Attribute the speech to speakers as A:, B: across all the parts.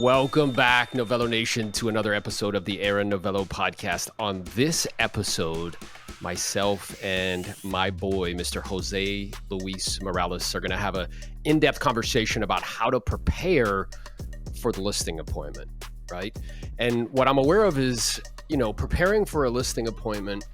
A: Welcome back, Novello Nation, to another episode of the Aaron Novello podcast. On this episode, myself and my boy, Mr. Jose Luis Morales, are going to have an in-depth conversation about how to prepare for the listing appointment, right? And what I'm aware of is, preparing for a listing appointment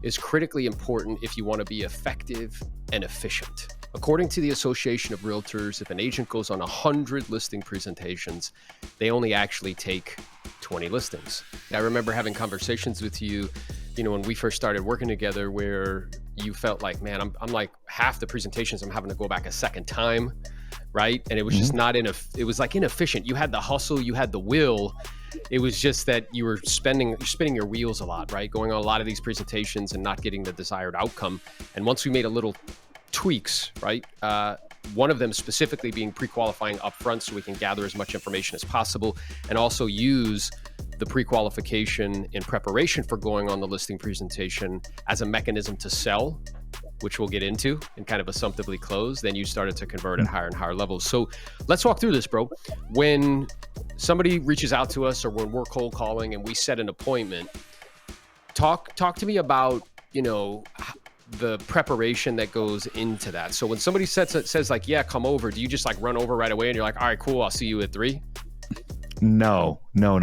A: is critically important if you want to be effective and efficient. According to the Association of Realtors, if an agent goes on 100 listing presentations, they only actually take 20 listings. I remember having conversations with you, when we first started working together, where you felt like, man, I'm like half the presentations I'm having to go back a second time, right? And it was just it was like inefficient. You had the hustle, you had the will. It was just that you were spinning your wheels a lot, right? Going on a lot of these presentations and not getting the desired outcome. And once we made a little tweaks, right? One of them specifically being pre-qualifying upfront so we can gather as much information as possible and also use the pre-qualification in preparation for going on the listing presentation as a mechanism to sell, which we'll get into and kind of assumptively close. Then you started to convert at higher and higher levels. So let's walk through this, bro. When somebody reaches out to us or when we're cold calling and we set an appointment, talk to me about, the preparation that goes into that. So when somebody says like, yeah, come over, do you just like run over right away and you're like, all right, cool, I'll see you at 3?
B: No, not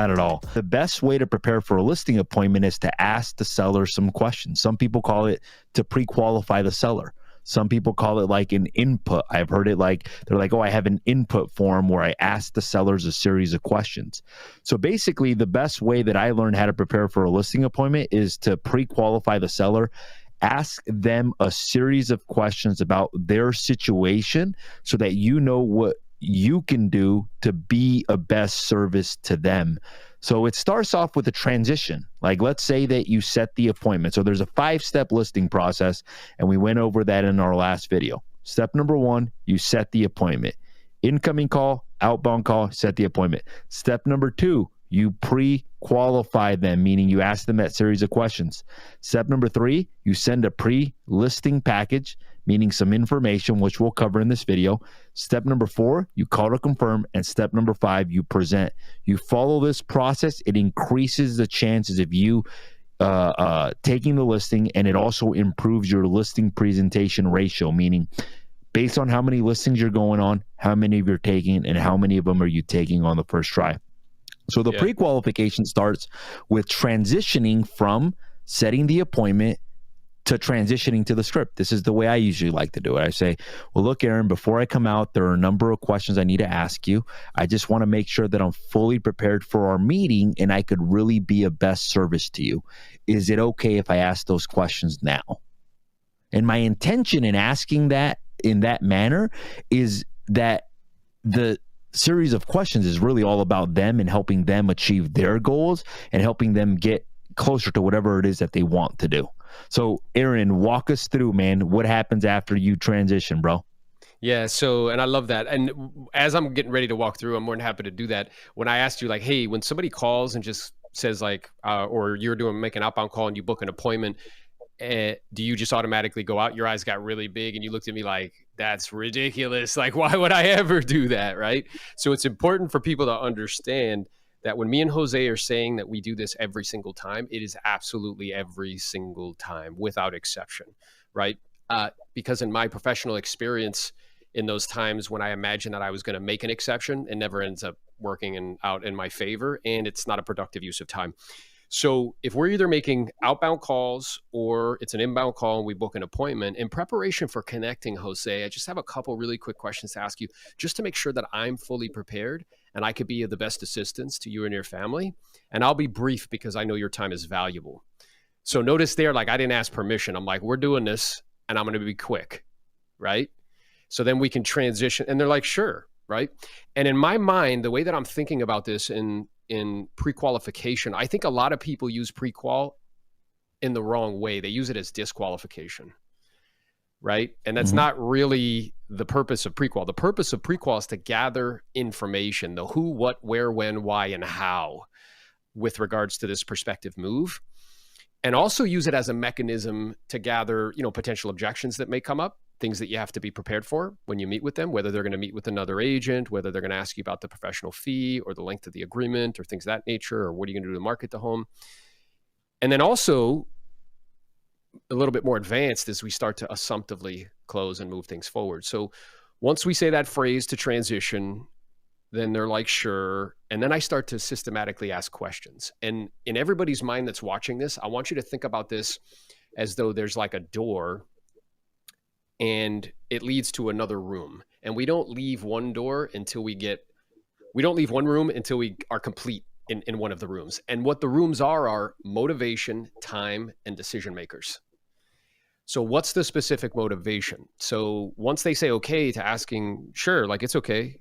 B: at all. The best way to prepare for a listing appointment is to ask the seller some questions. Some people call it to pre-qualify the seller. Some people call it like an input. I've heard it like, they're like, oh, I have an input form where I ask the sellers a series of questions. So basically the best way that I learned how to prepare for a listing appointment is to pre-qualify the seller. Ask them a series of questions about their situation so that you know what you can do to be a best service to them. So it starts off with a transition. Like, let's say that you set the appointment. So there's a 5-step listing process, and we went over that in our last video. Step number 1, you set the appointment. Incoming call, outbound call, set the appointment. Step number 2, you pre-qualify them, meaning you ask them that series of questions. Step number 3, you send a pre-listing package, meaning some information, which we'll cover in this video. Step number 4, you call to confirm. And step number 5, you present. You follow this process, it increases the chances of you taking the listing, and it also improves your listing presentation ratio, meaning based on how many listings you're going on, how many of you're taking, and how many of them are you taking on the first try. So the pre-qualification starts with transitioning from setting the appointment to transitioning to the script. This is the way I usually like to do it. I say, well, look, Aaron, before I come out, there are a number of questions I need to ask you. I just want to make sure that I'm fully prepared for our meeting and I could really be a best service to you. Is it okay if I ask those questions now? And my intention in asking that in that manner is that the series of questions is really all about them and helping them achieve their goals and helping them get closer to whatever it is that they want to do. So Aaron, walk us through, man, what happens after you transition, bro?
A: Yeah. So, and I love that. And as I'm getting ready to walk through, I'm more than happy to do that. When I asked you like, hey, when somebody calls and just says like, or you're make an outbound call and you book an appointment, do you just automatically go out? Your eyes got really big and you looked at me like, that's ridiculous. Like, why would I ever do that? Right. So it's important for people to understand that when me and Jose are saying that we do this every single time, it is absolutely every single time without exception. Right. Because in my professional experience, in those times when I imagined that I was going to make an exception, it never ends up working out in my favor. And it's not a productive use of time. So if we're either making outbound calls or it's an inbound call and we book an appointment, in preparation for connecting, Jose, I just have a couple really quick questions to ask you just to make sure that I'm fully prepared and I could be of the best assistance to you and your family. And I'll be brief because I know your time is valuable. So notice there, like I didn't ask permission. I'm like, we're doing this and I'm going to be quick, right? So then we can transition and they're like, sure, right? And in my mind, the way that I'm thinking about this in pre-qualification, I think a lot of people use pre-qual in the wrong way. They use it as disqualification, right? And that's not really the purpose of pre-qual. The purpose of pre-qual is to gather information, the who, what, where, when, why, and how with regards to this prospective move. And also use it as a mechanism to gather, potential objections that may come up things that you have to be prepared for when you meet with them, whether they're going to meet with another agent, whether they're going to ask you about the professional fee or the length of the agreement or things of that nature, or what are you going to do to market the home. And then also a little bit more advanced as we start to assumptively close and move things forward. So once we say that phrase to transition, then they're like, sure. And then I start to systematically ask questions. And in everybody's mind that's watching this, I want you to think about this as though there's like a door and it leads to another room. And we don't leave one room until we are complete in one of the rooms. And what the rooms are motivation, time, and decision makers. So what's the specific motivation? So once they say okay to asking, sure, like it's okay,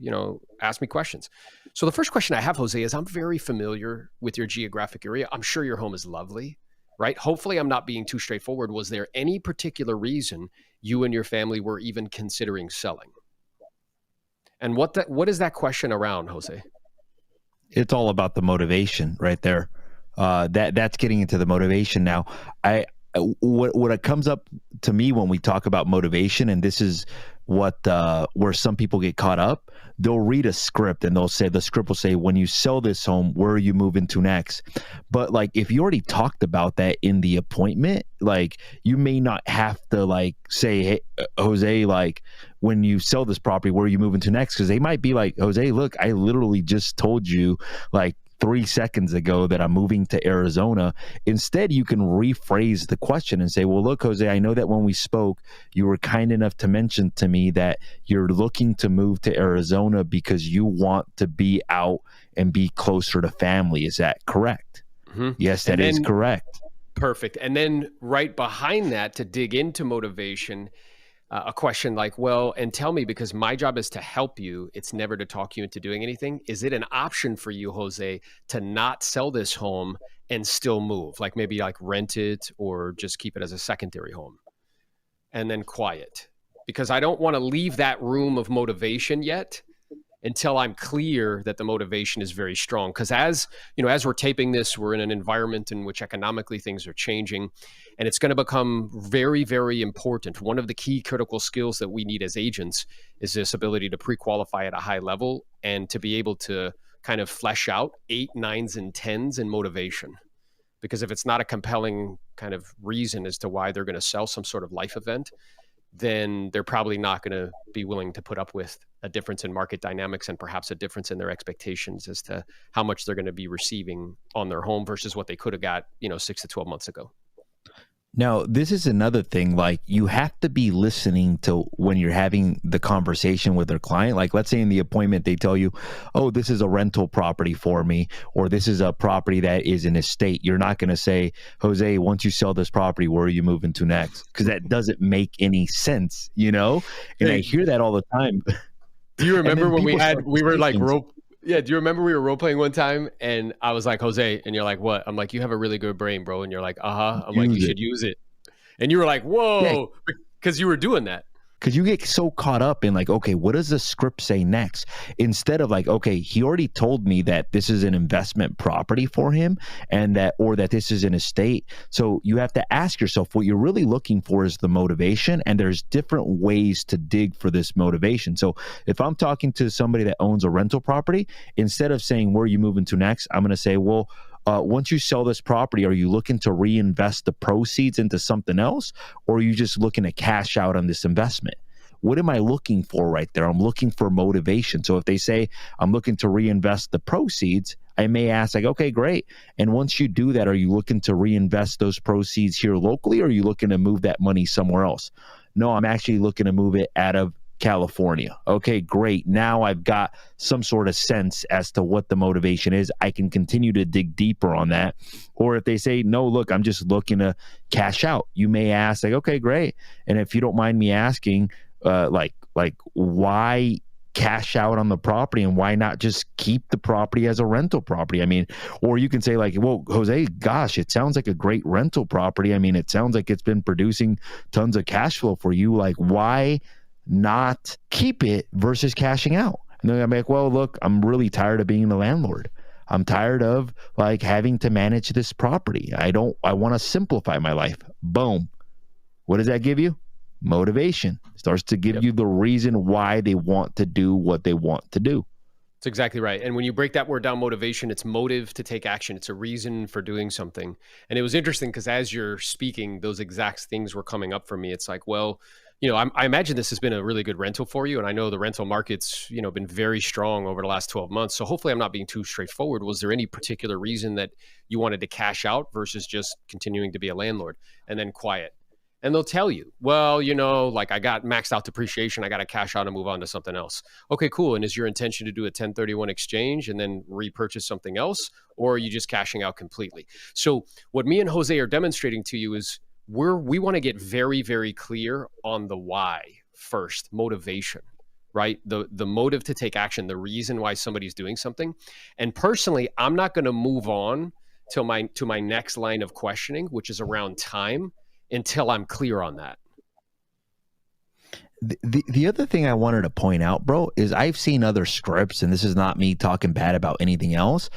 A: ask me questions. So the first question I have, Jose, is I'm very familiar with your geographic area. I'm sure your home is lovely, right? Hopefully I'm not being too straightforward. Was there any particular reason you and your family were even considering selling? And what is that question around, Jose?
B: It's all about the motivation right there. That's getting into the motivation now. What comes up to me when we talk about motivation, and this is what where some people get caught up, they'll read a script and the script will say, when you sell this home, where are you moving to next? But like, if you already talked about that in the appointment, like you may not have to like say, hey, Jose, like when you sell this property, where are you moving to next? Because they might be like, Jose, look, I literally just told you like 3 seconds ago that I'm moving to Arizona. Instead, you can rephrase the question and say, well, look, Jose, I know that when we spoke, you were kind enough to mention to me that you're looking to move to Arizona because you want to be out and be closer to family. Is that correct? Mm-hmm. Yes, that is correct.
A: Perfect. And then right behind that, to dig into motivation, a question like, well, and tell me, because my job is to help you. It's never to talk you into doing anything. Is it an option for you, Jose, to not sell this home and still move? Like maybe like rent it or just keep it as a secondary home? And then quiet, because I don't want to leave that room of motivation yet until I'm clear that the motivation is very strong. Because as we're taping this, we're in an environment in which economically things are changing, and it's going to become very, very important. One of the key critical skills that we need as agents is this ability to pre-qualify at a high level and to be able to kind of flesh out 8, 9s, and 10s in motivation. Because if it's not a compelling kind of reason as to why they're going to sell some sort of life event, then they're probably not going to be willing to put up with a difference in market dynamics and perhaps a difference in their expectations as to how much they're going to be receiving on their home versus what they could have got, 6 to 12 months ago.
B: Now, this is another thing, like you have to be listening to when you're having the conversation with their client. Like let's say in the appointment, they tell you, oh, this is a rental property for me, or this is a property that is an estate. You're not going to say, Jose, once you sell this property, where are you moving to next? Because that doesn't make any sense, And I hear that all the time.
A: Do you remember when we were like do you remember we were role playing one time and I was like, Jose, and you're like, what? I'm like, you have a really good brain, bro. And you're like, I'm like, you should use it. And you were like, whoa, because you were doing that.
B: Because you get so caught up in like, okay, what does the script say next? Instead of like, okay, he already told me that this is an investment property for him and that this is an estate. So you have to ask yourself, what you're really looking for is the motivation, and there's different ways to dig for this motivation. So if I'm talking to somebody that owns a rental property, instead of saying, where are you moving to next? I'm going to say, well, once you sell this property, are you looking to reinvest the proceeds into something else, or are you just looking to cash out on this investment? What am I looking for right there? I'm looking for motivation. So if they say I'm looking to reinvest the proceeds, I may ask like, okay, great. And once you do that, are you looking to reinvest those proceeds here locally, or are you looking to move that money somewhere else? No, I'm actually looking to move it out of California. Okay, great. Now I've got some sort of sense as to what the motivation is. I can continue to dig deeper on that. Or if they say, no, look, I'm just looking to cash out, you may ask like, okay, great. And if you don't mind me asking, like why cash out on the property, and why not just keep the property as a rental property? I mean, or you can say like, well, Jose, gosh, it sounds like a great rental property. I mean, it sounds like it's been producing tons of cash flow for you. Like, why not keep it versus cashing out? And then I'm like, well, look, I'm really tired of being the landlord. I'm tired of like having to manage this property. I want to simplify my life. Boom. What does that give you? Motivation starts to give you the reason why they want to do what they want to do.
A: That's exactly right. And when you break that word down, motivation, it's motive to take action. It's a reason for doing something. And it was interesting because as you're speaking, those exact things were coming up for me. It's like, well, I imagine this has been a really good rental for you. And I know the rental market's, been very strong over the last 12 months. So hopefully I'm not being too straightforward. Was there any particular reason that you wanted to cash out versus just continuing to be a landlord? And then quiet. And they'll tell you, well, like I got maxed out depreciation. I got to cash out and move on to something else. Okay, cool. And is your intention to do a 1031 exchange and then repurchase something else? Or are you just cashing out completely? So what me and Jose are demonstrating to you is we want to get very, very clear on the why first, motivation, right? The motive to take action, the reason why somebody's doing something. And personally, I'm not going to move on to my next line of questioning, which is around time, until I'm clear on that.
B: The other thing I wanted to point out, bro, is I've seen other scripts, and this is not me talking bad about anything else,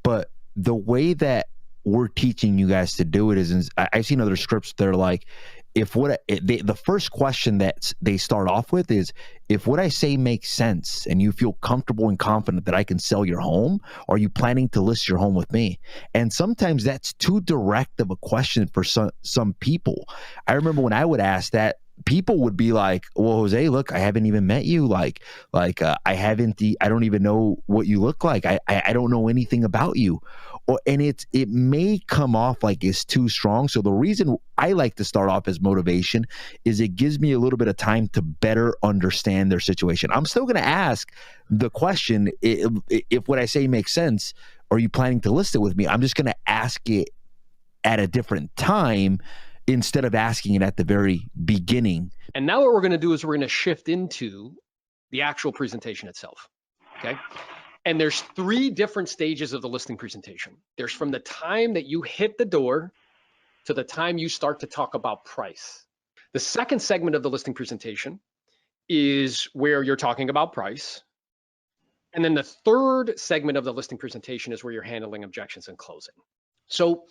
B: but the way that we're teaching you guys to do it is I've seen other scripts that are like, the first question that they start off with is, if what I say makes sense and you feel comfortable and confident that I can sell your home, are you planning to list your home with me? And sometimes that's too direct of a question for some people. I remember when I would ask that, people would be like, well, Jose, look, I haven't even met you. I don't even know what you look like. I don't know anything about you. And it may come off like it's too strong. So the reason I like to start off as motivation is it gives me a little bit of time to better understand their situation. I'm still going to ask the question, if what I say makes sense, are you planning to list it with me? I'm just going to ask it at a different time instead of asking it at the very beginning.
A: And now what we're going to do is we're going to shift into the actual presentation itself. Okay. And there's 3 different stages of the listing presentation. There's from the time that you hit the door to the time you start to talk about price. The second segment of the listing presentation is where you're talking about price. And then the third segment of the listing presentation is where you're handling objections and closing. So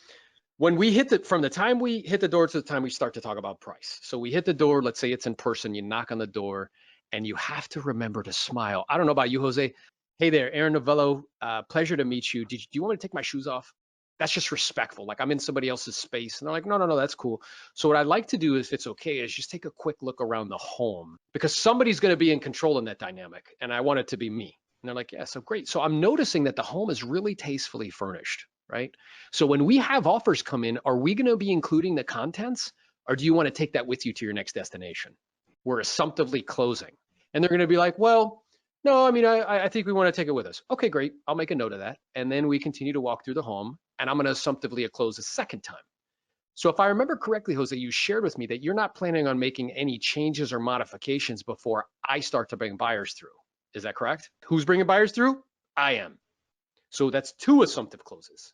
A: when we from the time we hit the door to the time we start to talk about price. So we hit the door, let's say it's in person, you knock on the door, and you have to remember to smile. I don't know about you, Jose. Hey there, Aaron Novello, pleasure to meet you. Do you want me to take my shoes off? That's just respectful. Like I'm in somebody else's space. And they're like, no, that's cool. So what I'd like to do, if it's okay, is just take a quick look around the home because somebody's going to be in control in that dynamic. And I want it to be me. And they're like, yeah, so great. So I'm noticing that the home is really tastefully furnished, right? So when we have offers come in, are we going to be including the contents or do you want to take that with you to your next destination? We're assumptively closing. And they're going to be like, well, no, I mean, I think we want to take it with us. Okay, great. I'll make a note of that. And then we continue to walk through the home and I'm going to assumptively close a second time. So if I remember correctly, Jose, you shared with me that you're not planning on making any changes or modifications before I start to bring buyers through. Is that correct? Who's bringing buyers through? I am. So that's 2 assumptive closes.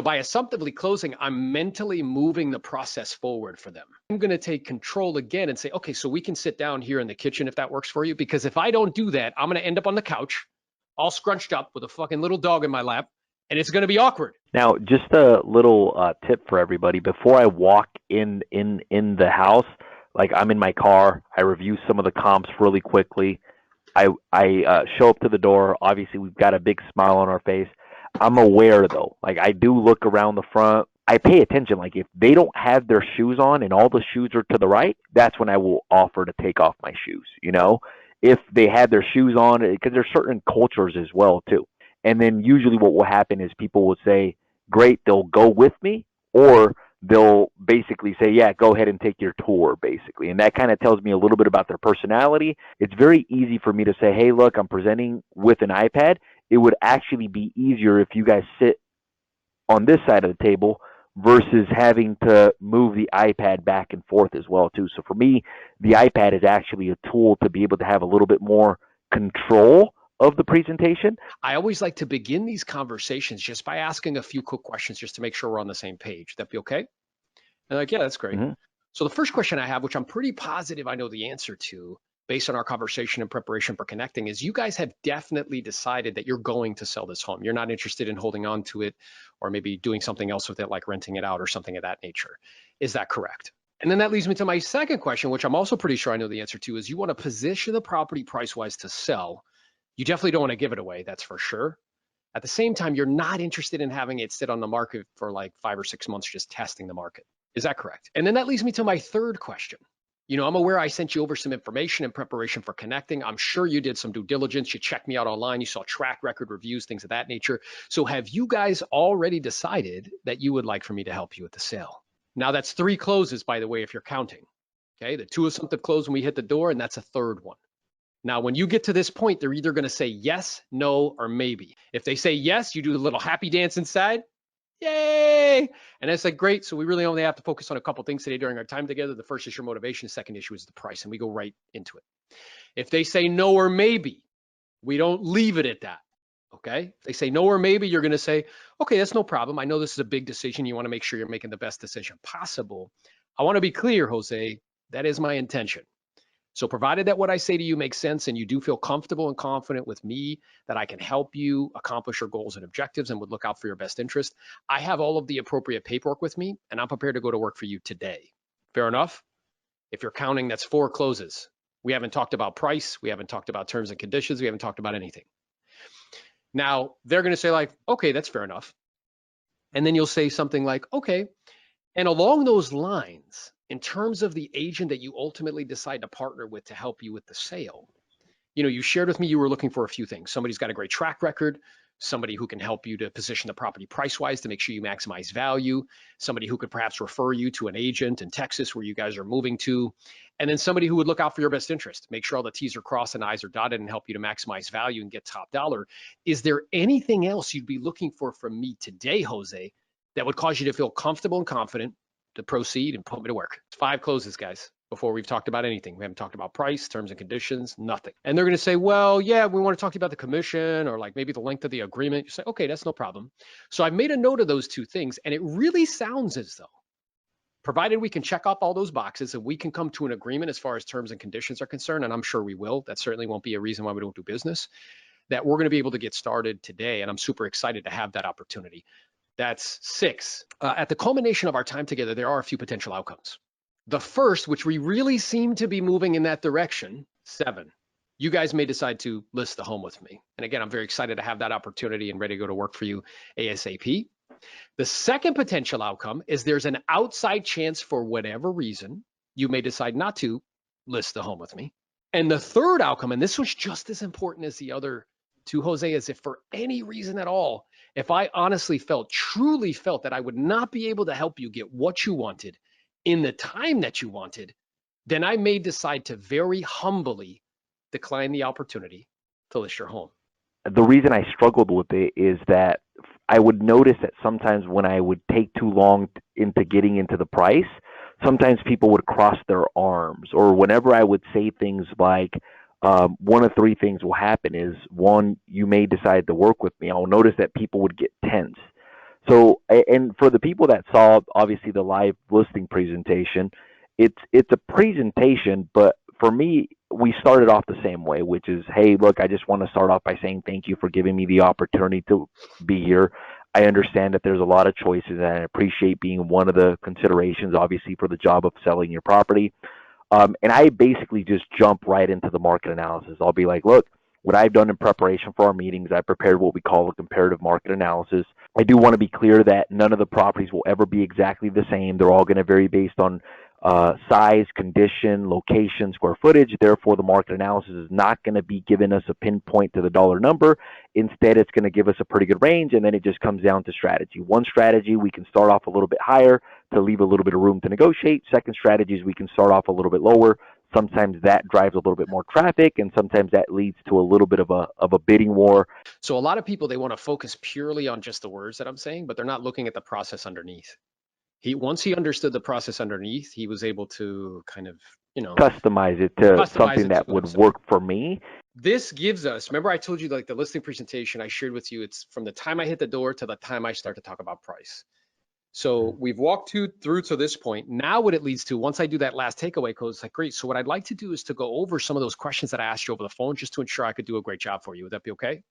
A: By assumptively closing, I'm mentally moving the process forward for them. I'm going to take control again and say, okay, so we can sit down here in the kitchen if that works for you. Because if I don't do that, I'm going to end up on the couch, all scrunched up with a fucking little dog in my lap, and it's going to be awkward.
C: Now, just a little tip for everybody. Before I walk in the house, like I'm in my car, I review some of the comps really quickly. I show up to the door. Obviously, we've got a big smile on our face. I'm aware, though. Like, I do look around the front. I pay attention. Like, if they don't have their shoes on and all the shoes are to the right, that's when I will offer to take off my shoes, If they have their shoes on, because there's certain cultures as well, too. And then usually what will happen is people will say, great, they'll go with me, or they'll basically say, yeah, go ahead and take your tour, basically. And that kind of tells me a little bit about their personality. It's very easy for me to say, hey, look, I'm presenting with an iPad. It would actually be easier if you guys sit on this side of the table versus having to move the iPad back and forth as well, too. So for me, the iPad is actually a tool to be able to have a little bit more control of the presentation.
A: I always like to begin these conversations just by asking a few quick questions just to make sure we're on the same page. That be okay? And like, yeah, that's great. Mm-hmm. So the first question I have, which I'm pretty positive I know the answer to based on our conversation and preparation for connecting, is you guys have definitely decided that you're going to sell this home. You're not interested in holding on to it or maybe doing something else with it, like renting it out or something of that nature. Is that correct? And then that leads me to my second question, which I'm also pretty sure I know the answer to, is you want to position the property price-wise to sell. You definitely don't want to give it away, that's for sure. At the same time, you're not interested in having it sit on the market for like 5 or 6 months just testing the market. Is that correct? And then that leads me to my third question. I'm aware I sent you over some information in preparation for connecting. I'm sure you did some due diligence. You checked me out online. You saw track record reviews, things of that nature. So have you guys already decided that you would like for me to help you with the sale? Now that's 3 closes, by the way, if you're counting. Okay, the 2 assumptive close when we hit the door, and that's a third one. Now, when you get to this point, they're either going to say yes, no, or maybe. If they say yes, you do a little happy dance inside. Yay! And it's like, great. So we really only have to focus on a couple things today during our time together. The first is your motivation. The second issue is the price. And we go right into it. If they say no or maybe, we don't leave it at that. Okay? If they say no or maybe, you're going to say, okay, that's no problem. I know this is a big decision. You want to make sure you're making the best decision possible. I want to be clear, Jose, that is my intention. So provided that what I say to you makes sense and you do feel comfortable and confident with me that I can help you accomplish your goals and objectives and would look out for your best interest, I have all of the appropriate paperwork with me and I'm prepared to go to work for you today. Fair enough? If you're counting, that's 4 closes. We haven't talked about price. We haven't talked about terms and conditions. We haven't talked about anything. Now, they're going to say like, okay, that's fair enough. And then you'll say something like, okay. And along those lines, in terms of the agent that you ultimately decide to partner with to help you with the sale, you shared with me you were looking for a few things. Somebody's got a great track record, somebody who can help you to position the property price-wise to make sure you maximize value, somebody who could perhaps refer you to an agent in Texas where you guys are moving to, and then somebody who would look out for your best interest, make sure all the T's are crossed and I's are dotted and help you to maximize value and get top dollar. Is there anything else you'd be looking for from me today, Jose, that would cause you to feel comfortable and confident to proceed and put me to work? It's 5 closes, guys, before we've talked about anything. We haven't talked about price, terms and conditions, nothing. And they're going to say, well, yeah, we want to talk to you about the commission or like maybe the length of the agreement. You say, okay, that's no problem. So I've made a note of those 2 things. And it really sounds as though, provided we can check off all those boxes and we can come to an agreement as far as terms and conditions are concerned, and I'm sure we will, that certainly won't be a reason why we don't do business, that we're going to be able to get started today. And I'm super excited to have that opportunity. That's 6. At the culmination of our time together, there are a few potential outcomes. The first, which we really seem to be moving in that direction, 7. You guys may decide to list the home with me. And again, I'm very excited to have that opportunity and ready to go to work for you ASAP. The second potential outcome is there's an outside chance for whatever reason you may decide not to list the home with me. And the third outcome, and this was just as important as the other 2, Jose, is if for any reason at all, if I honestly truly felt that I would not be able to help you get what you wanted in the time that you wanted, then I may decide to very humbly decline the opportunity to list your home.
C: The reason I struggled with it is that I would notice that sometimes when I would take too long into getting into the price, sometimes people would cross their arms, or whenever I would say things like, one of 3 things will happen is, 1, you may decide to work with me. I'll notice that people would get tense. So, and for the people that saw obviously the live listing presentation, it's a presentation, but for me, we started off the same way, which is, hey, look, I just want to start off by saying thank you for giving me the opportunity to be here. I understand that there's a lot of choices, and I appreciate being one of the considerations, obviously, for the job of selling your property. And I basically just jump right into the market analysis. I'll be like, look, what I've done in preparation for our meetings, I prepared what we call a comparative market analysis. I do want to be clear that none of the properties will ever be exactly the same. They're all going to vary based on size, condition, location, square footage. Therefore, the market analysis is not going to be giving us a pinpoint to the dollar number. Instead, it's going to give us a pretty good range, and then it just comes down to strategy. One strategy, we can start off a little bit higher to leave a little bit of room to negotiate. Second strategy is we can start off a little bit lower. Sometimes that drives a little bit more traffic, and sometimes that leads to a little bit of a bidding war.
A: So a lot of people, they want to focus purely on just the words that I'm saying, but they're not looking at the process underneath. Once he understood the process underneath, he was able to kind of,
C: customize it to something that would work for me.
A: This gives us, remember I told you like the listing presentation I shared with you, it's from the time I hit the door to the time I start to talk about price. So we've walked through to this point. Now what it leads to, once I do that last takeaway code, it's like, great. So what I'd like to do is to go over some of those questions that I asked you over the phone just to ensure I could do a great job for you. Would that be okay?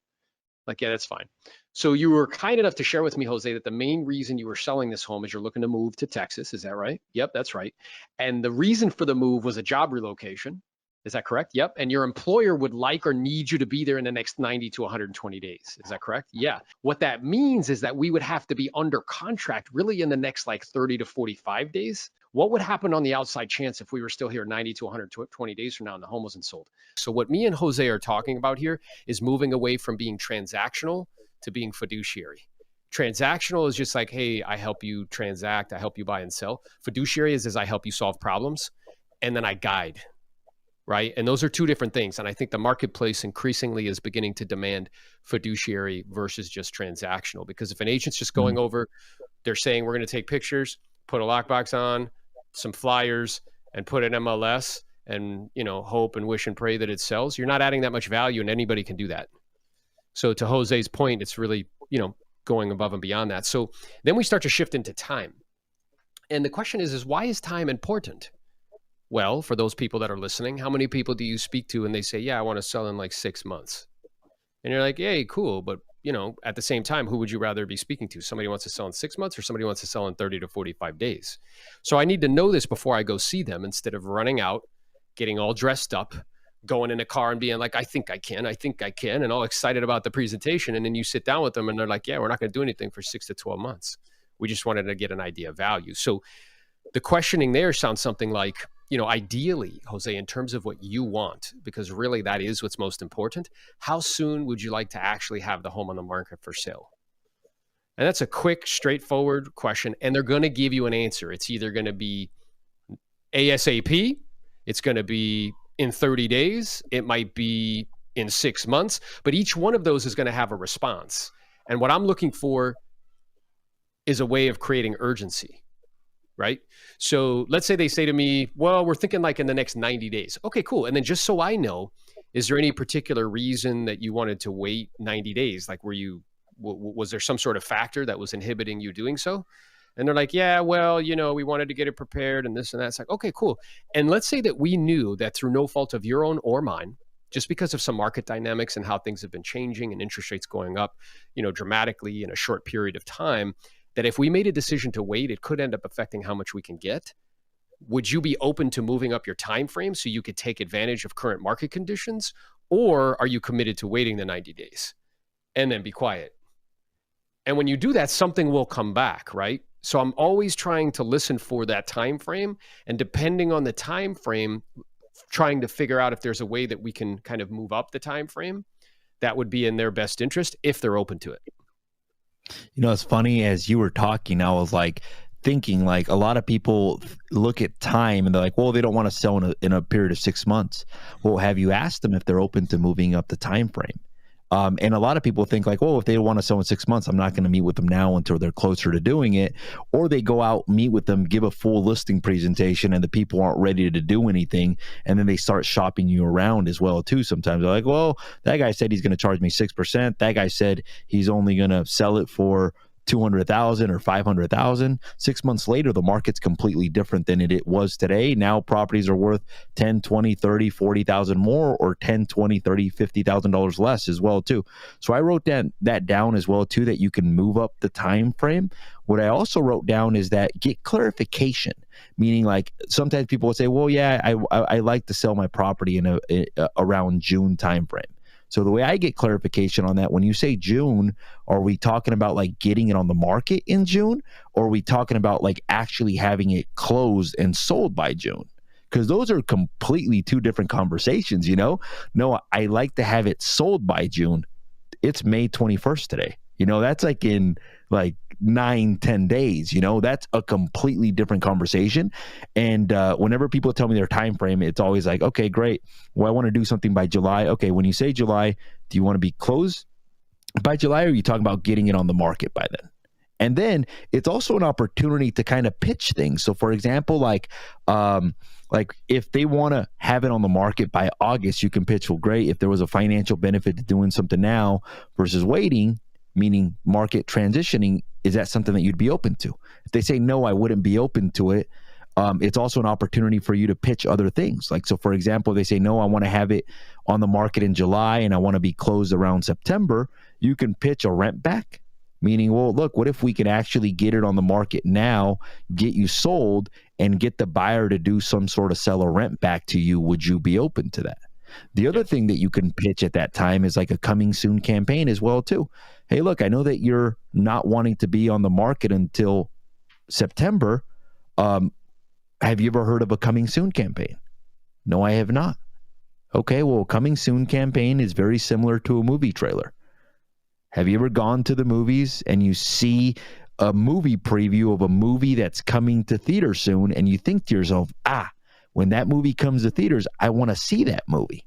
A: Like, yeah, that's fine. So you were kind enough to share with me, Jose, that the main reason you were selling this home is you're looking to move to Texas. Is that right? Yep, that's right. And the reason for the move was a job relocation. Is that correct? Yep. And your employer would like or need you to be there in the next 90 to 120 days. Is that correct? Yeah. What that means is that we would have to be under contract really in the next like 30 to 45 days. What would happen on the outside chance if we were still here 90 to 120 days from now and the home wasn't sold? So what me and Jose are talking about here is moving away from being transactional to being fiduciary. Transactional is just like, hey, I help you transact, I help you buy and sell. Fiduciary is I help you solve problems, and then I guide, right? And those are two different things. And I think the marketplace increasingly is beginning to demand fiduciary versus just transactional. Because if an agent's just going over, they're saying we're going to take pictures, put a lockbox on, some flyers, and put an MLS, and hope and wish and pray that it sells, you're not adding that much value, and anybody can do that. So to Jose's point, it's really going above and beyond that. So then we start to shift into time, and the question is why is time important? Well, for those people that are listening, how many people do you speak to and they say, yeah, I want to sell in like 6 months? And you're like, hey, cool, but at the same time, who would you rather be speaking to? Somebody who wants to sell in 6 months or somebody who wants to sell in 30 to 45 days? So I need to know this before I go see them, instead of running out, getting all dressed up, going in a car and being like, I think I can, and all excited about the presentation. And then you sit down with them and they're like, yeah, we're not going to do anything for 6 to 12 months. We just wanted to get an idea of value. So the questioning there sounds something like, ideally, Jose, in terms of what you want, because really that is what's most important, how soon would you like to actually have the home on the market for sale? And that's a quick, straightforward question. And they're going to give you an answer. It's either going to be ASAP, it's going to be in 30 days, it might be in 6 months, but each one of those is going to have a response. And what I'm looking for is a way of creating urgency, right? So let's say they say to me, well, we're thinking like in the next 90 days. Okay, cool. And then just so I know, is there any particular reason that you wanted to wait 90 days? Like, was there some sort of factor that was inhibiting you doing so? And they're like, yeah, well, we wanted to get it prepared and this and that. It's like, okay, cool. And let's say that we knew that through no fault of your own or mine, just because of some market dynamics and how things have been changing and interest rates going up, dramatically in a short period of time, that if we made a decision to wait, it could end up affecting how much we can get. Would you be open to moving up your time frame so you could take advantage of current market conditions? Or are you committed to waiting the 90 days and then be quiet? And when you do that, something will come back, right? So I'm always trying to listen for that time frame, and depending on the time frame, trying to figure out if there's a way that we can kind of move up the time frame that would be in their best interest if they're open to it.
B: It's funny, as you were talking, I was like thinking, like, a lot of people look at time and they're like, well, they don't want to sell in a period of 6 months. Well, have you asked them if they're open to moving up the time frame? And a lot of people think like, well, if they want to sell in 6 months, I'm not going to meet with them now until they're closer to doing it. Or they go out, meet with them, give a full listing presentation, and the people aren't ready to do anything. And then they start shopping you around as well, too. Sometimes they're like, well, that guy said he's going to charge me 6%. That guy said he's only going to sell it for 200,000 or 500,000. 6 months later, the market's completely different than it was today. Now properties are worth 10, 20, 30, 40,000 more, or 10, 20, 30, $50,000 less as well too. So I wrote that down as well too, that you can move up the time frame. What I also wrote down is that get clarification, meaning like sometimes people will say, well, yeah, I like to sell my property in around June timeframe. So the way I get clarification on that, when you say June, are we talking about like getting it on the market in June? Or are we talking about like actually having it closed and sold by June? Because those are completely two different conversations, No, I like to have it sold by June. It's May 21st today. That's like in like 9-10 days. That's a completely different conversation. And whenever people tell me their time frame, it's always like, okay, great. Well, I want to do something by July. Okay, when you say July, do you want to be closed by July, or are you talking about getting it on the market by then? And then it's also an opportunity to kind of pitch things. So for example, like if they want to have it on the market by August, you can pitch, well, great. If there was a financial benefit to doing something now versus waiting, meaning market transitioning, is that something that you'd be open to? If they say, no, I wouldn't be open to it, it's also an opportunity for you to pitch other things. Like, so for example, they say, no, I want to have it on the market in July and I want to be closed around September. You can pitch a rent back, meaning, well, look, what if we can actually get it on the market now, get you sold, and get the buyer to do some sort of sell or rent back to you? Would you be open to that? The other thing that you can pitch at that time is like a coming soon campaign as well too. Hey, look, I know that you're not wanting to be on the market until September. Have you ever heard of a coming soon campaign? No, I have not. Okay, well, a coming soon campaign is very similar to a movie trailer. Have you ever gone to the movies and you see a movie preview of a movie that's coming to theater soon and you think to yourself, when that movie comes to theaters, I want to see that movie.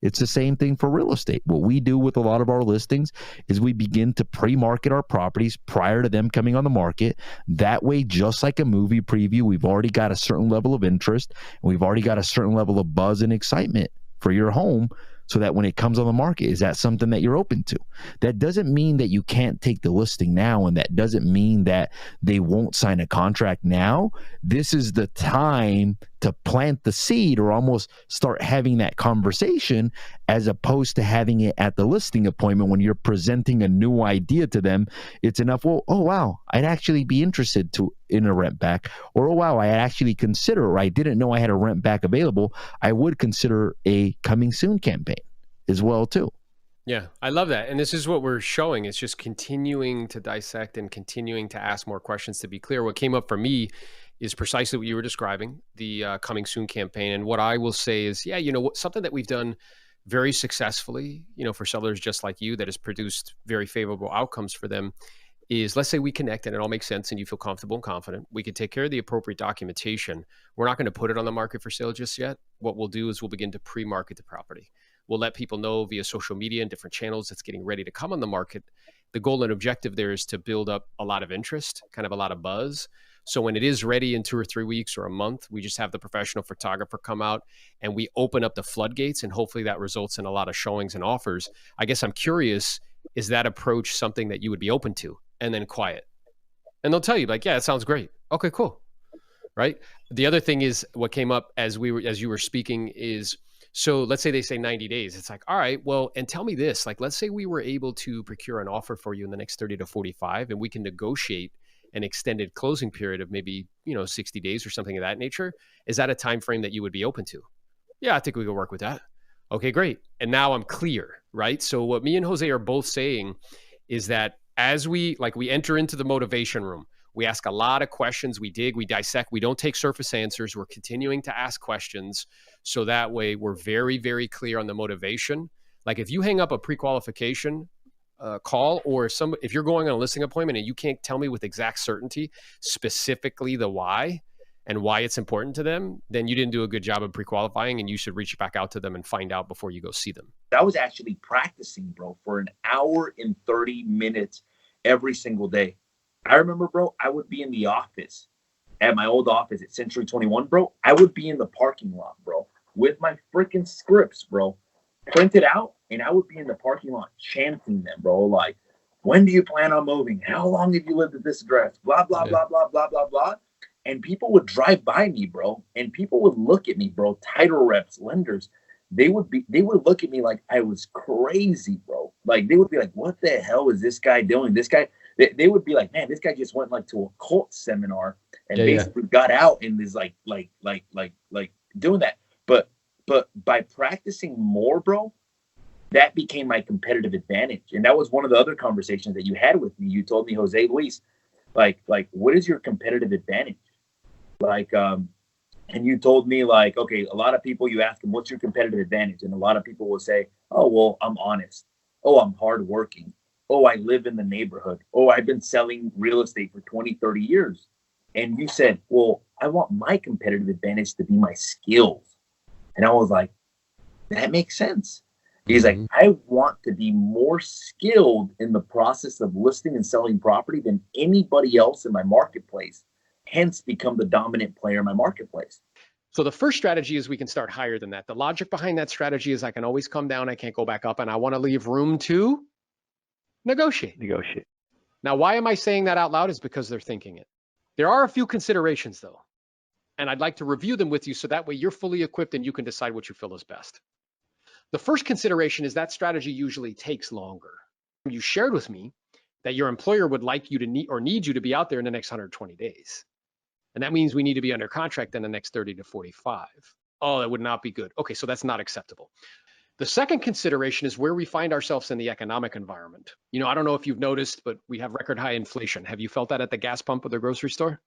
B: It's the same thing for real estate. What we do with a lot of our listings is we begin to pre-market our properties prior to them coming on the market. That way, just like a movie preview, we've already got a certain level of interest and we've already got a certain level of buzz and excitement for your home, so that when it comes on the market, is that something that you're open to? That doesn't mean that you can't take the listing now, and that doesn't mean that they won't sign a contract now. This is the time to plant the seed or almost start having that conversation, as opposed to having it at the listing appointment when you're presenting a new idea to them. It's enough, well, oh wow, I'd actually be interested in a rent back, or oh wow, I actually consider, or I didn't know I had a rent back available. I would consider a coming soon campaign as well too.
A: Yeah, I love that. And this is what we're showing. It's just continuing to dissect and continuing to ask more questions. To be clear, what came up for me is precisely what you were describing, the coming soon campaign. And what I will say is, something that we've done very successfully, for sellers just like you, that has produced very favorable outcomes for them, is, let's say we connect and it all makes sense and you feel comfortable and confident. We can take care of the appropriate documentation. We're not going to put it on the market for sale just yet. What we'll do is we'll begin to pre-market the property. We'll let people know via social media and different channels it's getting ready to come on the market. The goal and objective there is to build up a lot of interest, kind of a lot of buzz. So when it is ready in 2 or 3 weeks or a month, we just have the professional photographer come out and we open up the floodgates, and hopefully that results in a lot of showings and offers. I guess I'm curious, is that approach something that you would be open to? And then quiet. And they'll tell you, like, yeah, it sounds great. Okay, cool. Right. The other thing is, what came up as you were speaking is, so let's say they say 90 days. It's like, all right, well, and tell me this, like, let's say we were able to procure an offer for you in the next 30 to 45, and we can negotiate an extended closing period of maybe, 60 days or something of that nature. Is that a time frame that you would be open to? Yeah, I think we could work with that. Okay, great. And now I'm clear, right? So what me and Jose are both saying is that as we enter into the motivation room, we ask a lot of questions, we dig, we dissect, we don't take surface answers, we're continuing to ask questions. So that way we're very, very clear on the motivation. Like, if you hang up a pre-qualification call, or if you're going on a listing appointment and you can't tell me with exact certainty, specifically the why and why it's important to them, then you didn't do a good job of pre-qualifying, and you should reach back out to them and find out before you go see them.
D: I was actually practicing, bro, for an hour and 30 minutes every single day. I remember, bro, I would be in the office at my old office at Century 21, bro. I would be in the parking lot, bro, with my freaking scripts, bro, printed out. And I would be in the parking lot chanting them, bro. Like, when do you plan on moving? How long have you lived at this address? Blah, blah, blah, blah, blah, blah, blah. And people would drive by me, bro. And people would look at me, bro. Title reps, lenders. They would look at me like I was crazy, bro. Like, they would be like, what the hell is this guy doing? This guy, they would be like, man, this guy just went like to a cult seminar and basically got out and is like doing that. But by practicing more, bro, that became my competitive advantage. And that was one of the other conversations that you had with me. You told me, Jose Luis, like, what is your competitive advantage? Like, and you told me, like, okay, a lot of people, you ask them, what's your competitive advantage? And a lot of people will say, oh, well, I'm honest. Oh, I'm hardworking. Oh, I live in the neighborhood. Oh, I've been selling real estate for 20, 30 years. And you said, well, I want my competitive advantage to be my skills. And I was like, that makes sense. He's like, I want to be more skilled in the process of listing and selling property than anybody else in my marketplace, hence become the dominant player in my marketplace.
A: So the first strategy is we can start higher than that. The logic behind that strategy is I can always come down, I can't go back up, and I want to leave room to negotiate. Now, why am I saying that out loud? Is because they're thinking it. There are a few considerations, though. And I'd like to review them with you so that way you're fully equipped and you can decide what you feel is best. The first consideration is that strategy usually takes longer. You shared with me that your employer would like you to need you to be out there in the next 120 days. And that means we need to be under contract in the next 30 to 45. Oh, that would not be good. Okay, so that's not acceptable. The second consideration is where we find ourselves in the economic environment. I don't know if you've noticed, but we have record high inflation. Have you felt that at the gas pump or the grocery store?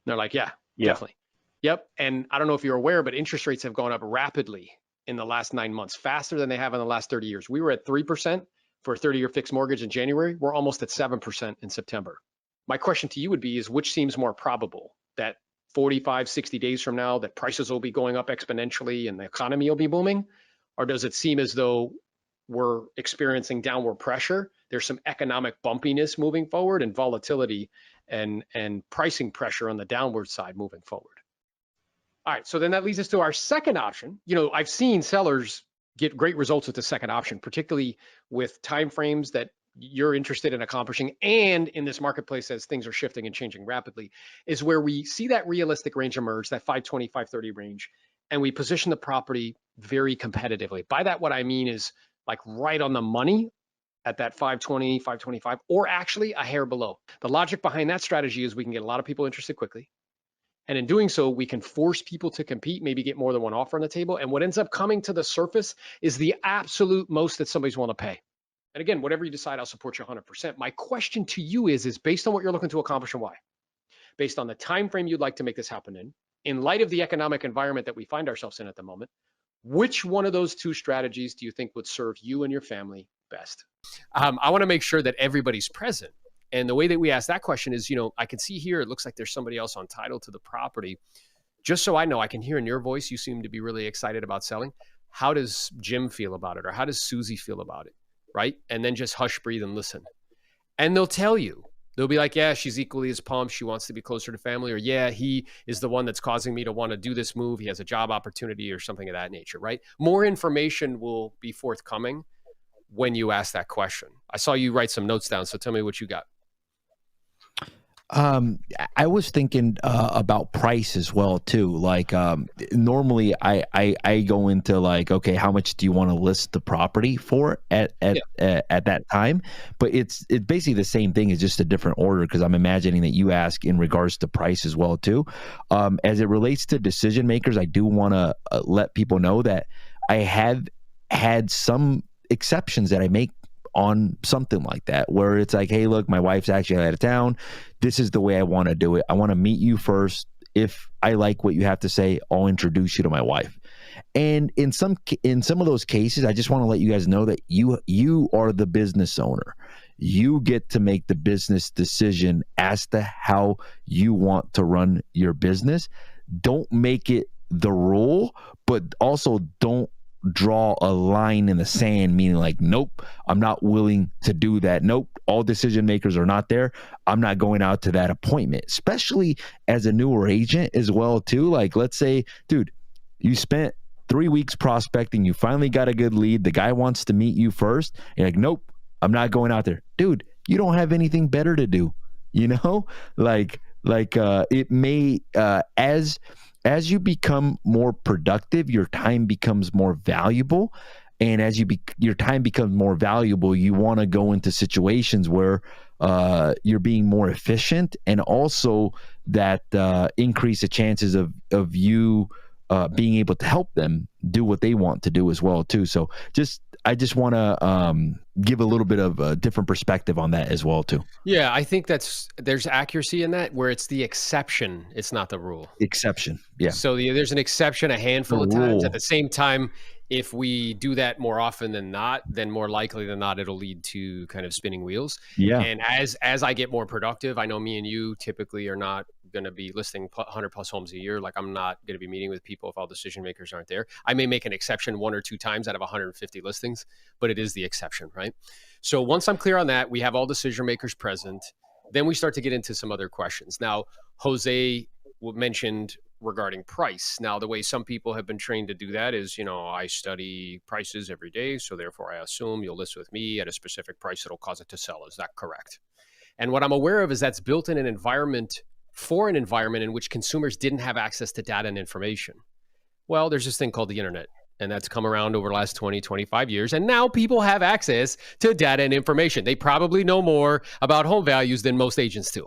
A: They're like, yeah, definitely. Yep. And I don't know if you're aware, but interest rates have gone up rapidly in the last 9 months, faster than they have in the last 30 years. We were at 3% for a 30-year fixed mortgage in January. We're almost at 7% in September. My question to you would be, is which seems more probable, that 45, 60 days from now, that prices will be going up exponentially and the economy will be booming? Or does it seem as though we're experiencing downward pressure? There's some economic bumpiness moving forward and volatility and pricing pressure on the downward side moving forward. All right, so then that leads us to our second option. I've seen sellers get great results with the second option, particularly with timeframes that you're interested in accomplishing, and in this marketplace as things are shifting and changing rapidly, is where we see that realistic range emerge, that 520, 530 range, and we position the property very competitively. By that, what I mean is like right on the money at that 520, 525, or actually a hair below. The logic behind that strategy is we can get a lot of people interested quickly. And in doing so, we can force people to compete, maybe get more than one offer on the table. And what ends up coming to the surface is the absolute most that somebody's willing to pay. And again, whatever you decide, I'll support you 100%. My question to you is based on what you're looking to accomplish and why, based on the time frame you'd like to make this happen in light of the economic environment that we find ourselves in at the moment, which one of those two strategies do you think would serve you and your family best? I want to make sure that everybody's present. And the way that we ask that question is, I can see here, it looks like there's somebody else on title to the property. Just so I know, I can hear in your voice, you seem to be really excited about selling. How does Jim feel about it? Or how does Susie feel about it? Right? And then just hush, breathe, and listen. And they'll tell you. They'll be like, yeah, she's equally as pumped. She wants to be closer to family. Or yeah, he is the one that's causing me to want to do this move. He has a job opportunity or something of that nature, right? More information will be forthcoming when you ask that question. I saw you write some notes down, so tell me what you got.
B: I was thinking about price as well too. Like normally I go into like, okay, how much do you want to list the property for at that time? But it's basically the same thing. It's just a different order, because I'm imagining that you ask in regards to price as well too. As it relates to decision makers, I do want to let people know that I have had some exceptions that I make on something like that, where it's like, hey, look, my wife's actually out of town. This is the way I want to do it. I want to meet you first. If I like what you have to say, I'll introduce you to my wife. And in some of those cases, I just want to let you guys know that you are the business owner. You get to make the business decision as to how you want to run your business. Don't make it the rule, but also don't draw a line in the sand, meaning like, nope, I'm not willing to do that. Nope, all decision makers are not there. I'm not going out to that appointment, especially as a newer agent as well too. Like, let's say, dude, you spent 3 weeks prospecting, you finally got a good lead, the guy wants to meet you first, you're like, nope, I'm not going out there. Dude, you don't have anything better to do, like it may as you become more productive, your time becomes more valuable. And as your time becomes more valuable, you want to go into situations where you're being more efficient, and also that increase the chances of you being able to help them do what they want to do as well too. So I just want to give a little bit of a different perspective on that as well too.
A: Yeah, I think there's accuracy in that, where it's the exception, it's not the rule.
B: Exception, yeah.
A: So there's an exception a handful of times. At the same time, if we do that more often than not, then more likely than not, it'll lead to kind of spinning wheels.
B: Yeah.
A: And as I get more productive, I know me and you typically are not going to be listing 100 plus homes a year. Like, I'm not going to be meeting with people if all decision makers aren't there. I may make an exception 1 or 2 times out of 150 listings, but it is the exception, right? So once I'm clear on that, we have all decision makers present. Then we start to get into some other questions. Now, Jose mentioned regarding price. Now, the way some people have been trained to do that is, I study prices every day, so therefore I assume you'll list with me at a specific price that'll cause it to sell. Is that correct? And what I'm aware of is that's built in an environment for an environment in which consumers didn't have access to data and information? Well, there's this thing called the internet, and that's come around over the last 20, 25 years. And now people have access to data and information. They probably know more about home values than most agents do.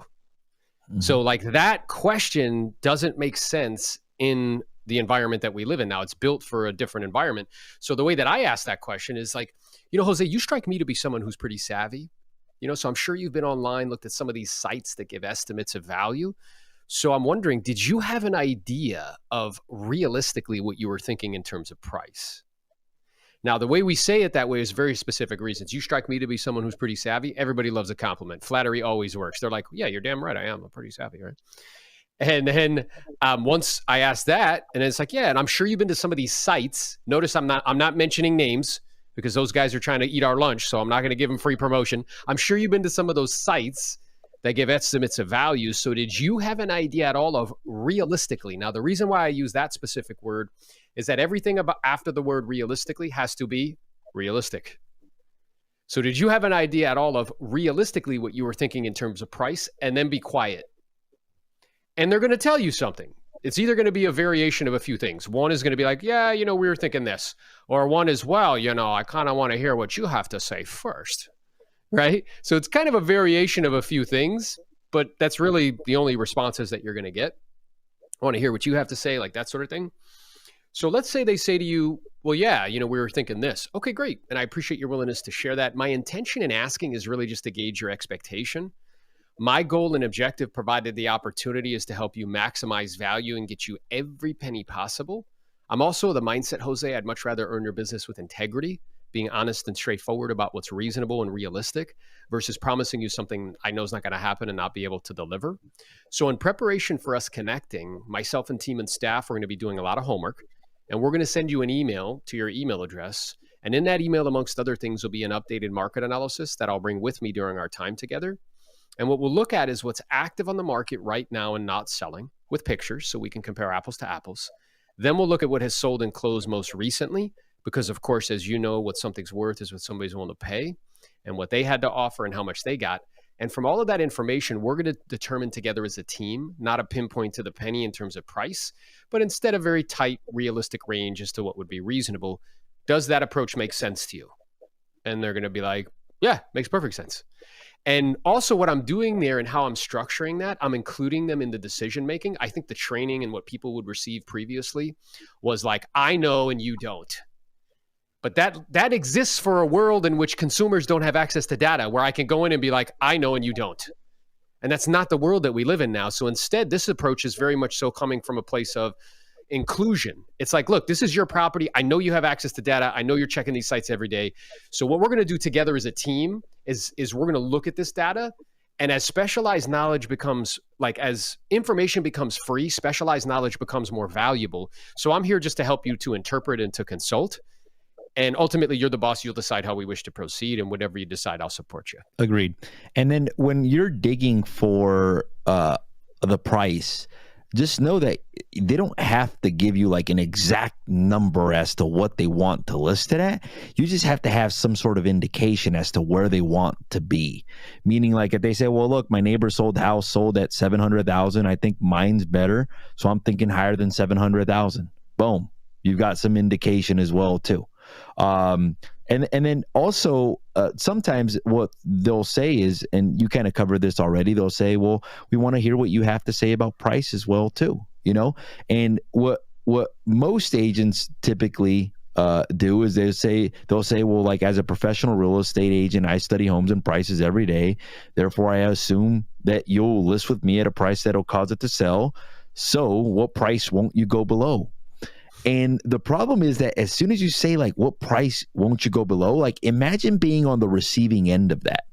A: Mm-hmm. So like that question doesn't make sense in the environment that we live in now. It's built for a different environment. So the way that I ask that question is like, Jose, you strike me to be someone who's pretty savvy. So I'm sure you've been online, looked at some of these sites that give estimates of value. So I'm wondering, did you have an idea of realistically what you were thinking in terms of price? Now, the way we say it that way is very specific reasons. You strike me to be someone who's pretty savvy. Everybody loves a compliment. Flattery always works. They're like, yeah, you're damn right. I am. I'm pretty savvy, right? And then once I asked that, and it's like, yeah, and I'm sure you've been to some of these sites. Notice I'm not mentioning names because those guys are trying to eat our lunch, so I'm not going to give them free promotion. I'm sure you've been to some of those sites that give estimates of value. So did you have an idea at all of realistically? Now, the reason why I use that specific word is that everything about after the word realistically has to be realistic. So did you have an idea at all of realistically what you were thinking in terms of price? And then be quiet. And they're going to tell you something. It's either going to be a variation of a few things. One is going to be like, yeah, we were thinking this. Or one is, well, I kind of want to hear what you have to say first. Right? So it's kind of a variation of a few things, but that's really the only responses that you're going to get. I want to hear what you have to say, like that sort of thing. So let's say they say to you, well, yeah, we were thinking this. Okay, great. And I appreciate your willingness to share that. My intention in asking is really just to gauge your expectation. My goal and objective, provided the opportunity, is to help you maximize value and get you every penny possible. I'm also of the mindset, Jose, I'd much rather earn your business with integrity, being honest and straightforward about what's reasonable and realistic versus promising you something I know is not going to happen and not be able to deliver. So in preparation for us connecting, myself and team and staff are going to be doing a lot of homework, and we're going to send you an email to your email address. And in that email, amongst other things, will be an updated market analysis that I'll bring with me during our time together. And what we'll look at is what's active on the market right now and not selling with pictures so we can compare apples to apples. Then we'll look at what has sold and closed most recently, because of course, as you know, what something's worth is what somebody's willing to pay and what they had to offer and how much they got. And from all of that information, we're going to determine together as a team, not a pinpoint to the penny in terms of price, but instead a very tight, realistic range as to what would be reasonable. Does that approach make sense to you? And they're going to be like, yeah, makes perfect sense. And also what I'm doing there and how I'm structuring that, I'm including them in the decision making. I think the training and what people would receive previously was like, I know and you don't. But that exists for a world in which consumers don't have access to data, where I can go in and be like, I know and you don't. And that's not the world that we live in now. So instead, this approach is very much so coming from a place of inclusion. It's like, look, this is your property. I know you have access to data. I know you're checking these sites every day. So what we're going to do together as a team is we're going to look at this data. And as specialized knowledge becomes, like as information becomes free, specialized knowledge becomes more valuable. So I'm here just to help you to interpret and to consult. And ultimately, you're the boss. You'll decide how we wish to proceed. And whatever you decide, I'll support you.
B: Agreed. And then when you're digging for the price, just know that they don't have to give you like an exact number as to what they want to list it at. You just have to have some sort of indication as to where they want to be. Meaning, like if they say, well, look, my neighbor's house sold at 700,000. I think mine's better. So I'm thinking higher than 700,000. Boom. You've got some indication as well, too. And then also sometimes what they'll say is, and you kind of covered this already, they'll say, well, we want to hear what you have to say about price as well too, and what most agents typically do is they'll say, well, like as a professional real estate agent, I study homes and prices every day. Therefore, I assume that you'll list with me at a price that'll cause it to sell. So what price won't you go below? And the problem is that as soon as you say, like, what price won't you go below? Like, imagine being on the receiving end of that.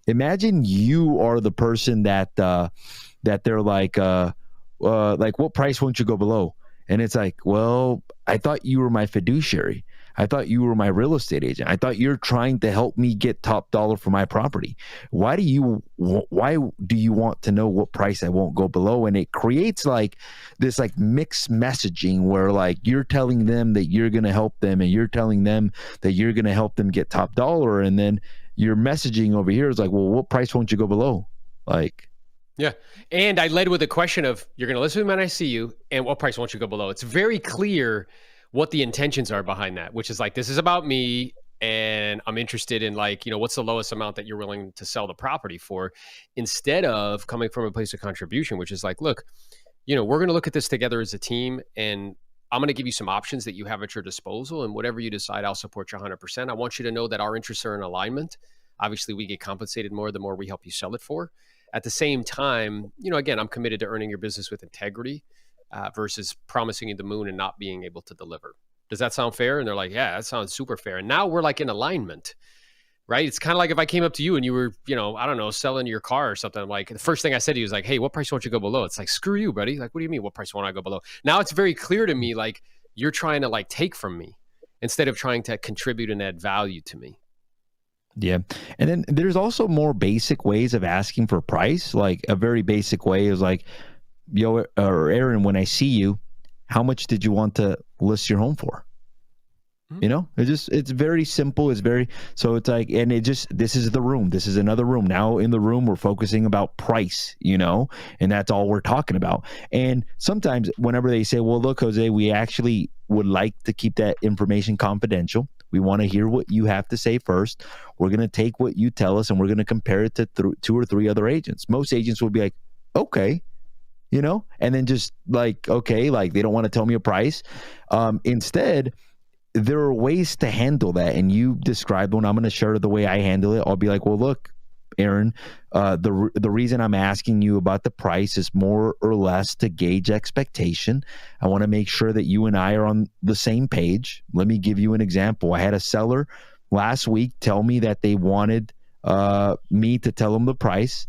B: Imagine you are the person that they're like, what price won't you go below? And it's like, well, I thought you were my fiduciary. I thought you were my real estate agent. I thought you're trying to help me get top dollar for my property. Why do you want to know what price I won't go below? And it creates like this like mixed messaging where like you're telling them that you're going to help them and you're telling them that you're going to help them get top dollar. And then your messaging over here is like, well, what price won't you go below? Like,
A: Yeah. And I led with a question of, you're going to listen to me when I see you, and what price won't you go below? It's very clear what the intentions are behind that, which is like, this is about me, and I'm interested in, like, what's the lowest amount that you're willing to sell the property for, instead of coming from a place of contribution, which is like, look, we're going to look at this together as a team, and I'm going to give you some options that you have at your disposal, and whatever you decide, I'll support you 100%. I want you to know that our interests are in alignment. Obviously, we get compensated more the more we help you sell it for. At the same time, again, I'm committed to earning your business with integrity versus promising you the moon and not being able to deliver. Does that sound fair? And they're like, yeah, that sounds super fair. And now we're like in alignment, right? It's kind of like if I came up to you and you were, I don't know, selling your car or something. Like, the first thing I said to you was like, hey, what price won't you go below? It's like, screw you, buddy. Like, what do you mean? What price won't I go below? Now it's very clear to me, like, you're trying to like take from me instead of trying to contribute and add value to me.
B: Yeah. And then there's also more basic ways of asking for price. Like a very basic way is like, yo, or Aaron, when I see you, how much did you want to list your home for? It's very simple. So it's like, and this is the room. This is another room. Now in the room, we're focusing about price, and that's all we're talking about. And sometimes whenever they say, well, look, Jose, we actually would like to keep that information confidential. We want to hear what you have to say first. We're going to take what you tell us and we're going to compare it to 2 or 3 other agents. Most agents will be like, okay, and then just like, okay, like they don't want to tell me a price. Instead, there are ways to handle that. And you described one. I'm going to share the way I handle it. I'll be like, well, look, Aaron, the reason I'm asking you about the price is more or less to gauge expectation. I want to make sure that you and I are on the same page. Let me give you an example. I had a seller last week tell me that they wanted me to tell them the price.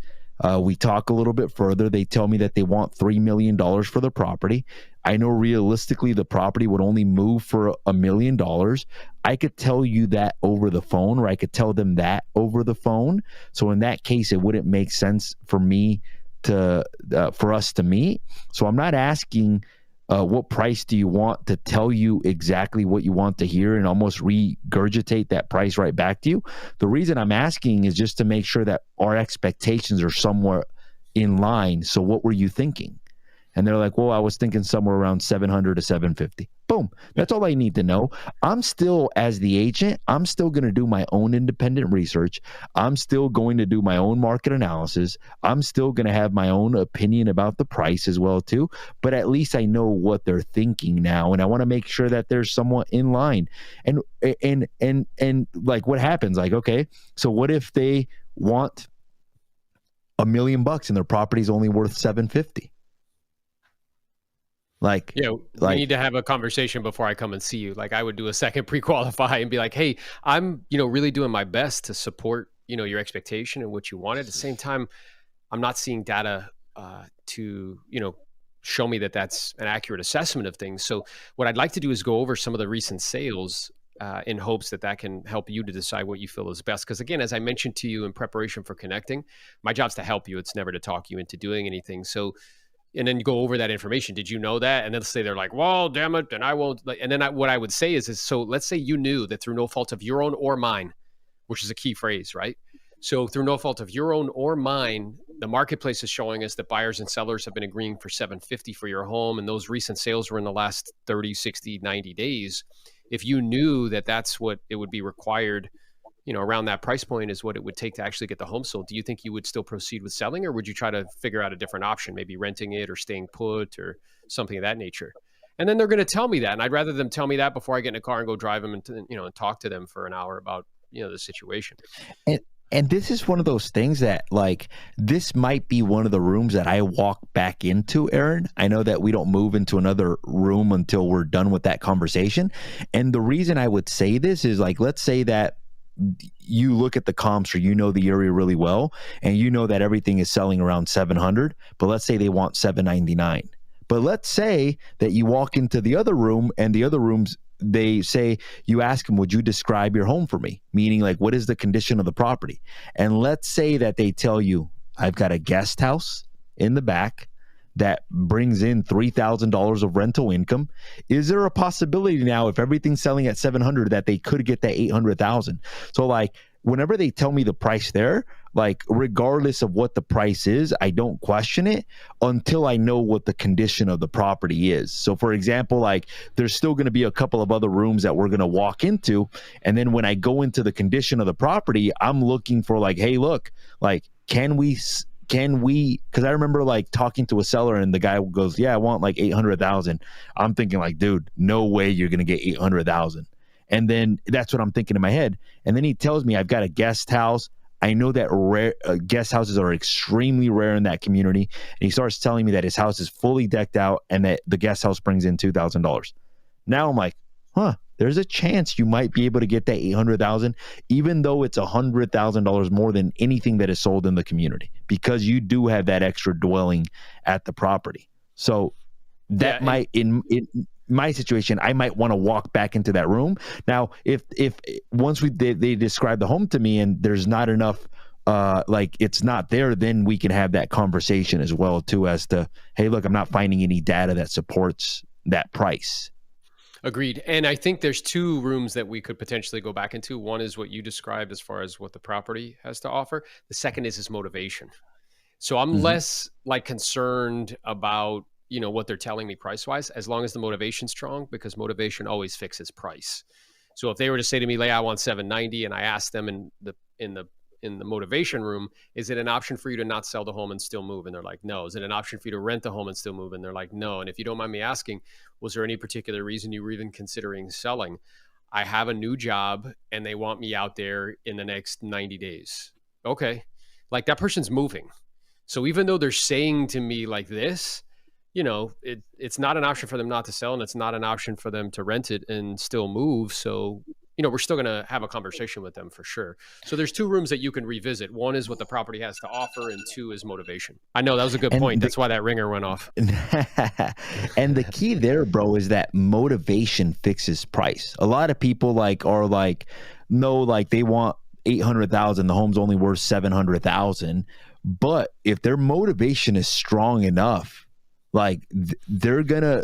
B: We talk a little bit further. They tell me that they want $3 million for the property. I know realistically the property would only move for $1 million. I could tell you that over the phone, or I could tell them that over the phone. So in that case, it wouldn't make sense for me for us to meet. So I'm not asking what price do you want to tell you exactly what you want to hear and almost regurgitate that price right back to you. The reason I'm asking is just to make sure that our expectations are somewhere in line. So what were you thinking? And they're like, well, I was thinking somewhere around 700 to 750. Boom. That's all I need to know. I'm still, as the agent, I'm still going to do my own independent research. I'm still going to do my own market analysis. I'm still going to have my own opinion about the price as well, too. But at least I know what they're thinking now. And I want to make sure that they're somewhat in line. And like what happens? Like, okay, so what if they want $1 million and their property's only worth 750? Like,
A: we need to have a conversation before I come and see you. Like, I would do a second pre-qualify and be like, hey, I'm, really doing my best to support, your expectation and what you want. At the same time, I'm not seeing data to, show me that that's an accurate assessment of things. So what I'd like to do is go over some of the recent sales in hopes that can help you to decide what you feel is best. Because again, as I mentioned to you in preparation for connecting, my job's to help you. It's never to talk you into doing anything. So, and then you go over that information. Did you know that? And then say they're like, well, damn it, and I won't. And then what I would say is so let's say you knew that through no fault of your own or mine, which is a key phrase, right? So through no fault of your own or mine, the marketplace is showing us that buyers and sellers have been agreeing for $750 for your home. And those recent sales were in the last 30, 60, 90 days. If you knew that that's what it would be required, around that price point is what it would take to actually get the home sold, do you think you would still proceed with selling, or would you try to figure out a different option, maybe renting it or staying put or something of that nature? And then they're going to tell me that. And I'd rather them tell me that before I get in a car and go drive them and talk to them for an hour about, the situation.
B: And this is one of those things that, like, this might be one of the rooms that I walk back into, Aaron. I know that we don't move into another room until we're done with that conversation. And the reason I would say this is, like, let's say that you look at the comps, or the area really well, and that everything is selling around 700, but let's say they want 799. But let's say that you walk into the other room, and the other rooms, they say, you ask them, would you describe your home for me? Meaning, like, what is the condition of the property? And let's say that they tell you, I've got a guest house in the back that brings in $3,000 of rental income. Is there a possibility now, if everything's selling at 700, that they could get that 800,000? So, like, whenever they tell me the price there, like regardless of what the price is, I don't question it until I know what the condition of the property is. So for example, like there's still going to be a couple of other rooms that we're going to walk into. And then when I go into the condition of the property, I'm looking for like, hey, look, like, can we, because I remember like talking to a seller and the guy goes, yeah, I want like 800,000. I'm thinking like, dude, no way you're going to get 800,000. And then that's what I'm thinking in my head. And then he tells me I've got a guest house. I know that guest houses are extremely rare in that community. And he starts telling me that his house is fully decked out and that the guest house brings in $2,000. Now I'm like, there's a chance you might be able to get that 800,000, even though it's $100,000 more than anything that is sold in the community, because you do have that extra dwelling at the property. So that might, in my situation, I might want to walk back into that room. Now, if once they describe the home to me and there's not enough, like it's not there, then we can have that conversation as well too, as to, hey, look, I'm not finding any data that supports that price.
A: Agreed. And I think there's two rooms that we could potentially go back into. One is what you described as far as what the property has to offer. The second is his motivation. So I'm less like concerned about, what they're telling me price wise, as long as the motivation's strong, because motivation always fixes price. So if they were to say to me, "Lay, I want 790," and I asked them in the motivation room, is it an option for you to not sell the home and still move? And they're like, no. Is it an option for you to rent the home and still move? And they're like, no. And if you don't mind me asking, was there any particular reason you were even considering selling? I have a new job and they want me out there in the next 90 days. Okay. Like that person's moving. So even though they're saying to me like this, it's not an option for them not to sell, and it's not an option for them to rent it and still move. So, we're still going to have a conversation with them for sure. So there's two rooms that you can revisit. One is what the property has to offer, and two is motivation. I know that was a good point. That's why that ringer went off.
B: And the key there, bro, is that motivation fixes price. A lot of people they want 800,000. The home's only worth 700,000. But if their motivation is strong enough, like they're gonna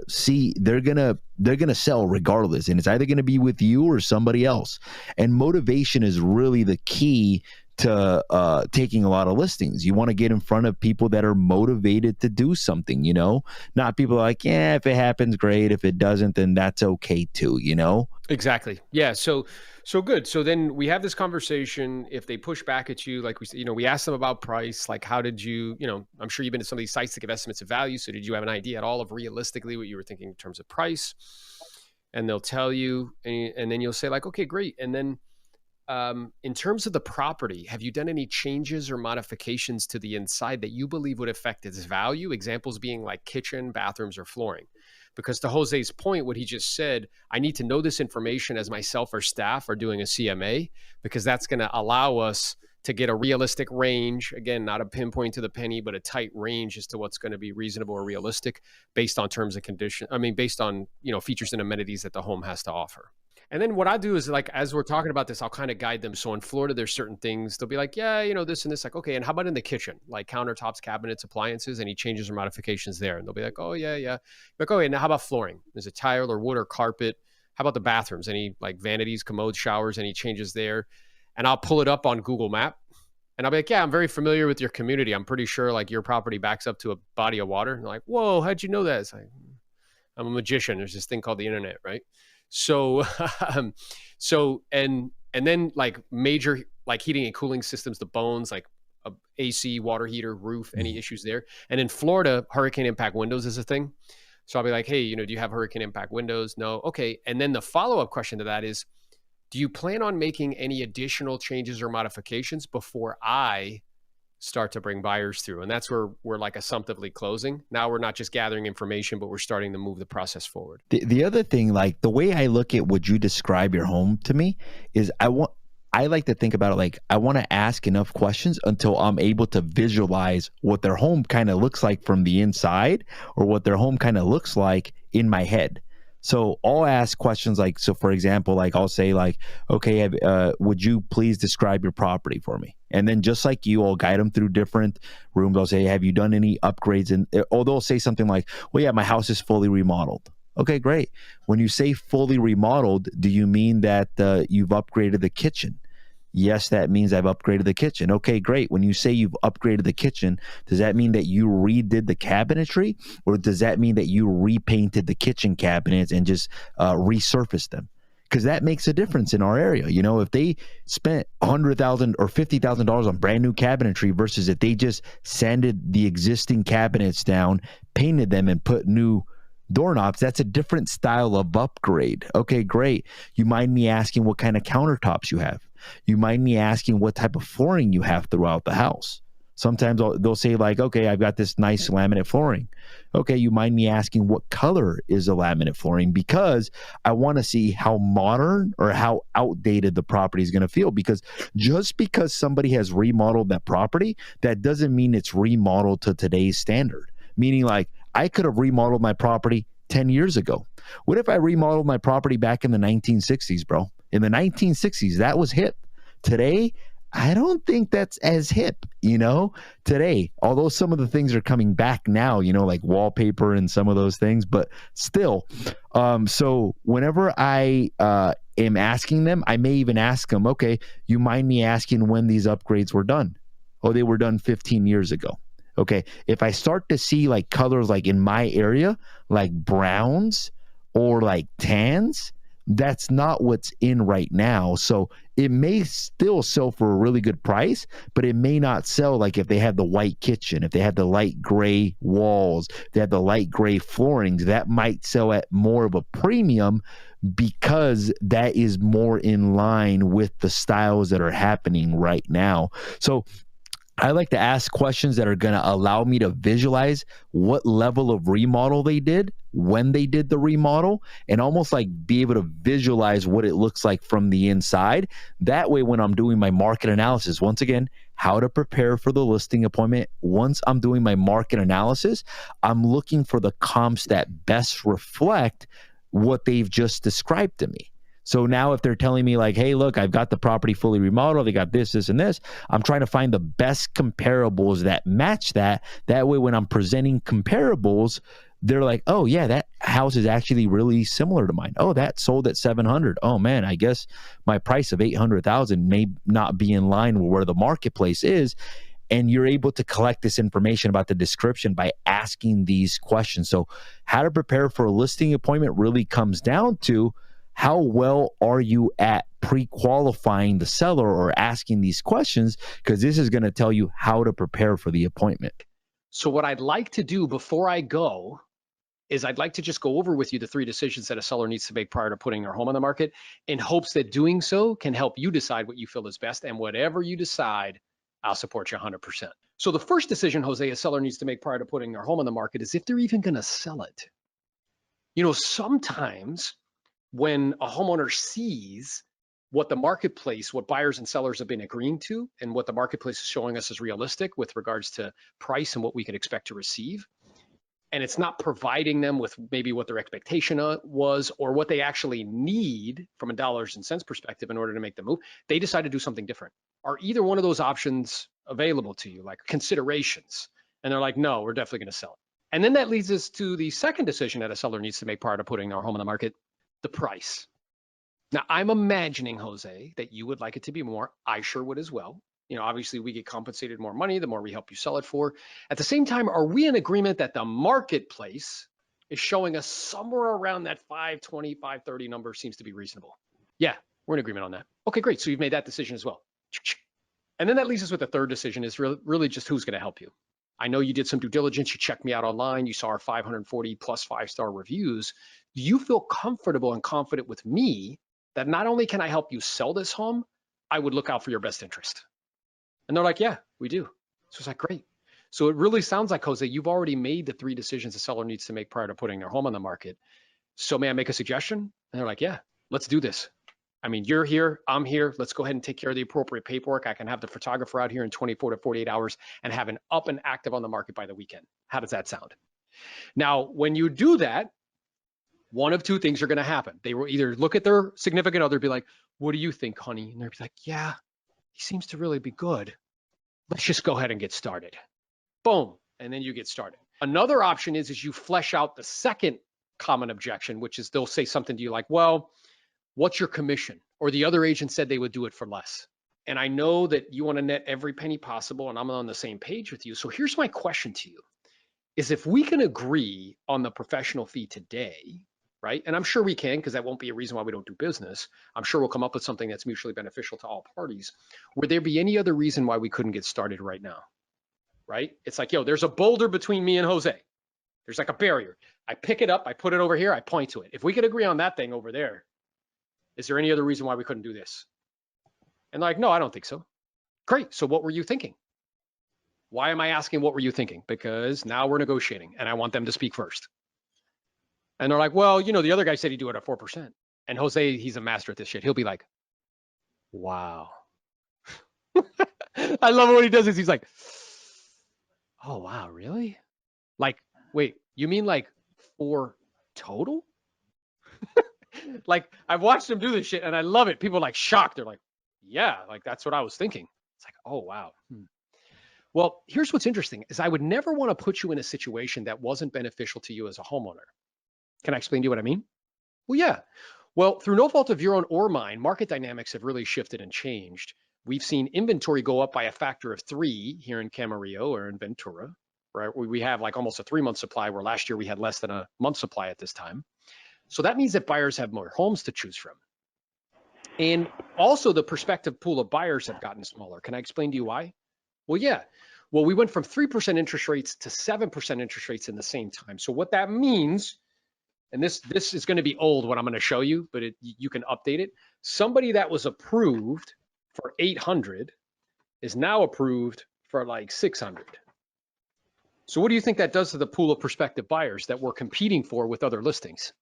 B: sell regardless, and it's either gonna be with you or somebody else. And motivation is really the key to taking a lot of listings. You want to get in front of people that are motivated to do something, not people like, yeah, if it happens, great. If it doesn't, then that's okay too,
A: Exactly. Yeah. So good. So then we have this conversation. If they push back at you, like we said, we asked them about price, like how did you, I'm sure you've been to some of these sites to give estimates of value. So did you have an idea at all of realistically what you were thinking in terms of price? And they'll tell you, and then you'll say like, okay, great. And then in terms of the property, have you done any changes or modifications to the inside that you believe would affect its value? Examples being like kitchen, bathrooms, or flooring. Because to Jose's point, what he just said, I need to know this information as myself or staff are doing a CMA, because that's going to allow us to get a realistic range. Again, not a pinpoint to the penny, but a tight range as to what's going to be reasonable or realistic based on terms and condition. Based on, features and amenities that the home has to offer. And then what I do is like, as we're talking about this, I'll kind of guide them. So in Florida, there's certain things they'll be like, yeah, this and this, like, okay. And how about in the kitchen, like countertops, cabinets, appliances, any changes or modifications there? And they'll be like, oh yeah. Like, okay, now how about flooring? Is it tile or wood or carpet? How about the bathrooms? Any like vanities, commodes, showers, any changes there? And I'll pull it up on Google Map and I'll be like, yeah, I'm very familiar with your community. I'm pretty sure like your property backs up to a body of water. And they're like, whoa, how'd you know that? It's like, I'm a magician. There's this thing called the internet, right? So, and then like major, like heating and cooling systems, the bones, like a AC, water heater, roof, any issues there. And in Florida, hurricane impact windows is a thing. So I'll be like, hey, do you have hurricane impact windows? No. Okay. And then the follow-up question to that is, do you plan on making any additional changes or modifications before I start to bring buyers through? And that's where we're like assumptively closing. Now we're not just gathering information, but we're starting to move the process forward.
B: The other thing, like the way I look at would you describe your home to me is I like to think about it like I want to ask enough questions until I'm able to visualize what their home kind of looks like from the inside, or what their home kind of looks like in my head. So I'll ask questions like, so for example, like I'll say like, okay, would you please describe your property for me? And then just like you, I'll guide them through different rooms. I'll say, have you done any upgrades? And they'll say something like, well, yeah, my house is fully remodeled. Okay, great. When you say fully remodeled, do you mean that you've upgraded the kitchen? Yes, that means I've upgraded the kitchen. Okay, great. When you say you've upgraded the kitchen, does that mean that you redid the cabinetry, or does that mean that you repainted the kitchen cabinets and just resurfaced them? Because that makes a difference in our area. You know, if they spent $100,000 or $50,000 on brand new cabinetry versus if they just sanded the existing cabinets down, painted them, and put new doorknobs, that's a different style of upgrade. Okay, great. You mind me asking what kind of countertops you have? You mind me asking what type of flooring you have throughout the house? Sometimes they'll say like, okay, I've got this nice laminate flooring. Okay, you mind me asking what color is the laminate flooring? Because I want to see how modern or how outdated the property is going to feel. Because just because somebody has remodeled that property, that doesn't mean it's remodeled to today's standard. Meaning like I could have remodeled my property 10 years ago. What if I remodeled my property back in the 1960s, bro? In the 1960s, that was hip. Today, I don't think that's as hip, you know, today, although some of the things are coming back now, you know, like wallpaper and some of those things, but still. So whenever I am asking them, I may even ask them, okay, you mind me asking when these upgrades were done? Oh, they were done 15 years ago. Okay, if I start to see like colors like in my area, like browns or like tans, that's not what's in right now. So it may still sell for a really good price, but it may not sell like if they have the white kitchen, if they have the light gray walls, they have the light gray floorings, that might sell at more of a premium because that is more in line with the styles that are happening right now. So I like to ask questions that are going to allow me to visualize what level of remodel they did, when they did the remodel, and almost like be able to visualize what it looks like from the inside. That way, when I'm doing my market analysis, once again, how to prepare for the listing appointment. Once I'm doing my market analysis, I'm looking for the comps that best reflect what they've just described to me. So now if they're telling me like, hey, look, I've got the property fully remodeled, they got this, this, and this, I'm trying to find the best comparables that match that. That way, when I'm presenting comparables, they're like, oh, yeah, that house is actually really similar to mine. Oh, that sold at 700. Oh, man, I guess my price of 800,000 may not be in line with where the marketplace is. And you're able to collect this information about the description by asking these questions. So how to prepare for a listing appointment really comes down to how well are you at pre-qualifying the seller or asking these questions, because this is going to tell you how to prepare for the appointment.
A: So what I'd like to do before I go is I'd like to just go over with you the 3 decisions that a seller needs to make prior to putting their home on the market, in hopes that doing so can help you decide what you feel is best. And whatever you decide, I'll support you 100%. So the first decision, Jose, a seller needs to make prior to putting their home on the market is if they're even going to sell it. You know, sometimes when a homeowner sees what the marketplace, what buyers and sellers have been agreeing to, and what the marketplace is showing us is realistic with regards to price and what we can expect to receive, and it's not providing them with maybe what their expectation was or what they actually need from a dollars and cents perspective in order to make the move, they decide to do something different. Are either one of those options available to you, like considerations? And they're like, no, we're definitely going to sell it. And then that leads us to the second decision that a seller needs to make prior to putting their home on the market, the price. Now, I'm imagining, Jose, that you would like it to be more. I sure would as well. You know, obviously we get compensated more money the more we help you sell it for. At the same time, are we in agreement that the marketplace is showing us somewhere around that 520, 530 number seems to be reasonable? Yeah, we're in agreement on that. Okay, great. So you've made that decision as well. And then that leaves us with the third decision is really just who's going to help you. I know you did some due diligence. You checked me out online. You saw our 540 plus 5-star reviews. Do you feel comfortable and confident with me that not only can I help you sell this home, I would look out for your best interest? And they're like, yeah, we do. So it's like, great. So it really sounds like, Jose, you've already made the 3 decisions a seller needs to make prior to putting their home on the market. So may I make a suggestion? And they're like, yeah, let's do this. I mean, you're here, I'm here. Let's go ahead and take care of the appropriate paperwork. I can have the photographer out here in 24 to 48 hours and have an up and active on the market by the weekend. How does that sound? Now, when you do that, one of 2 things are going to happen. They will either look at their significant other, be like, what do you think, honey? And they'll be like, yeah, he seems to really be good. Let's just go ahead and get started. Boom. And then you get started. Another option is you flesh out the second common objection, which is they'll say something to you like, well, what's your commission? Or the other agent said they would do it for less. And I know that you want to net every penny possible, and I'm on the same page with you. So here's my question to you is if we can agree on the professional fee today, right? And I'm sure we can, because that won't be a reason why we don't do business. I'm sure we'll come up with something that's mutually beneficial to all parties. Would there be any other reason why we couldn't get started right now? Right? It's like, yo, there's a boulder between me and Jose. There's like a barrier. I pick it up, I put it over here, I point to it. If we could agree on that thing over there, is there any other reason why we couldn't do this? And like, no, I don't think so. Great. So what were you thinking? Why am I asking what were you thinking? Because now we're negotiating and I want them to speak first. And they're like, well, the other guy said he'd do it at 4%. And Jose, he's a master at this shit. He'll be like, wow. I love it when he does this. He's like, oh, wow, really? Like, wait, you mean like 4 total? Like, I've watched him do this shit and I love it. People are like shocked. They're like, yeah, like that's what I was thinking. It's like, oh, wow. Well, here's what's interesting is I would never want to put you in a situation that wasn't beneficial to you as a homeowner. Can I explain to you what I mean? Well, yeah. Well, through no fault of your own or mine, market dynamics have really shifted and changed. We've seen inventory go up by a factor of 3 here in Camarillo or in Ventura, right? We have like almost a 3-month supply where last year we had less than a month supply at this time. So that means that buyers have more homes to choose from. And also the prospective pool of buyers have gotten smaller. Can I explain to you why? Well, yeah. Well, we went from 3% interest rates to 7% interest rates in the same time. So what that means, and this is going to be old what I'm going to show you, but you can update it. Somebody that was approved for 800 is now approved for like 600. So what do you think that does to the pool of prospective buyers that we're competing for with other listings?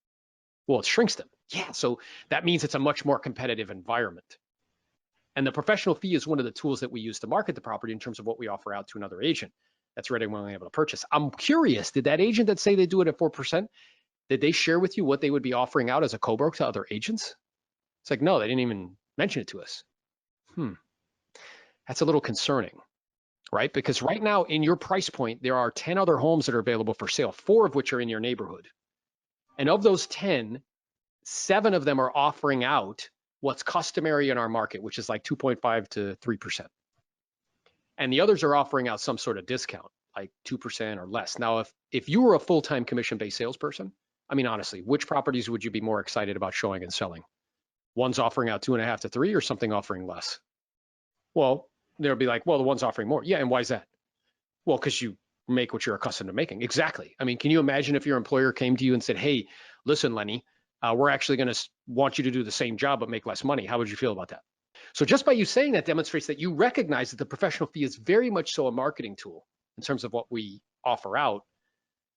A: Well, it shrinks them. Yeah, so that means it's a much more competitive environment. And the professional fee is one of the tools that we use to market the property in terms of what we offer out to another agent that's ready and willing able to purchase. I'm curious, did that agent that say they do it at 4%, did they share with you what they would be offering out as a co-broke to other agents? It's like, no, they didn't even mention it to us. That's a little concerning, right? Because right now in your price point, there are 10 other homes that are available for sale, 4 of which are in your neighborhood. And of those 10, 7 of them are offering out what's customary in our market, which is like 2.5 to 3%. And the others are offering out some sort of discount, like 2% or less. Now, if you were a full-time commission-based salesperson, I mean, honestly, which properties would you be more excited about showing and selling? One's offering out 2.5 to 3 or something offering less? Well, they'll be like, well, the one's offering more. Yeah, and why is that? Well, because you make what you're accustomed to making. Exactly. I mean, can you imagine if your employer came to you and said, hey, listen, Lenny, we're actually going to want you to do the same job but make less money. How would you feel about that? So just by you saying that demonstrates that you recognize that the professional fee is very much so a marketing tool in terms of what we offer out,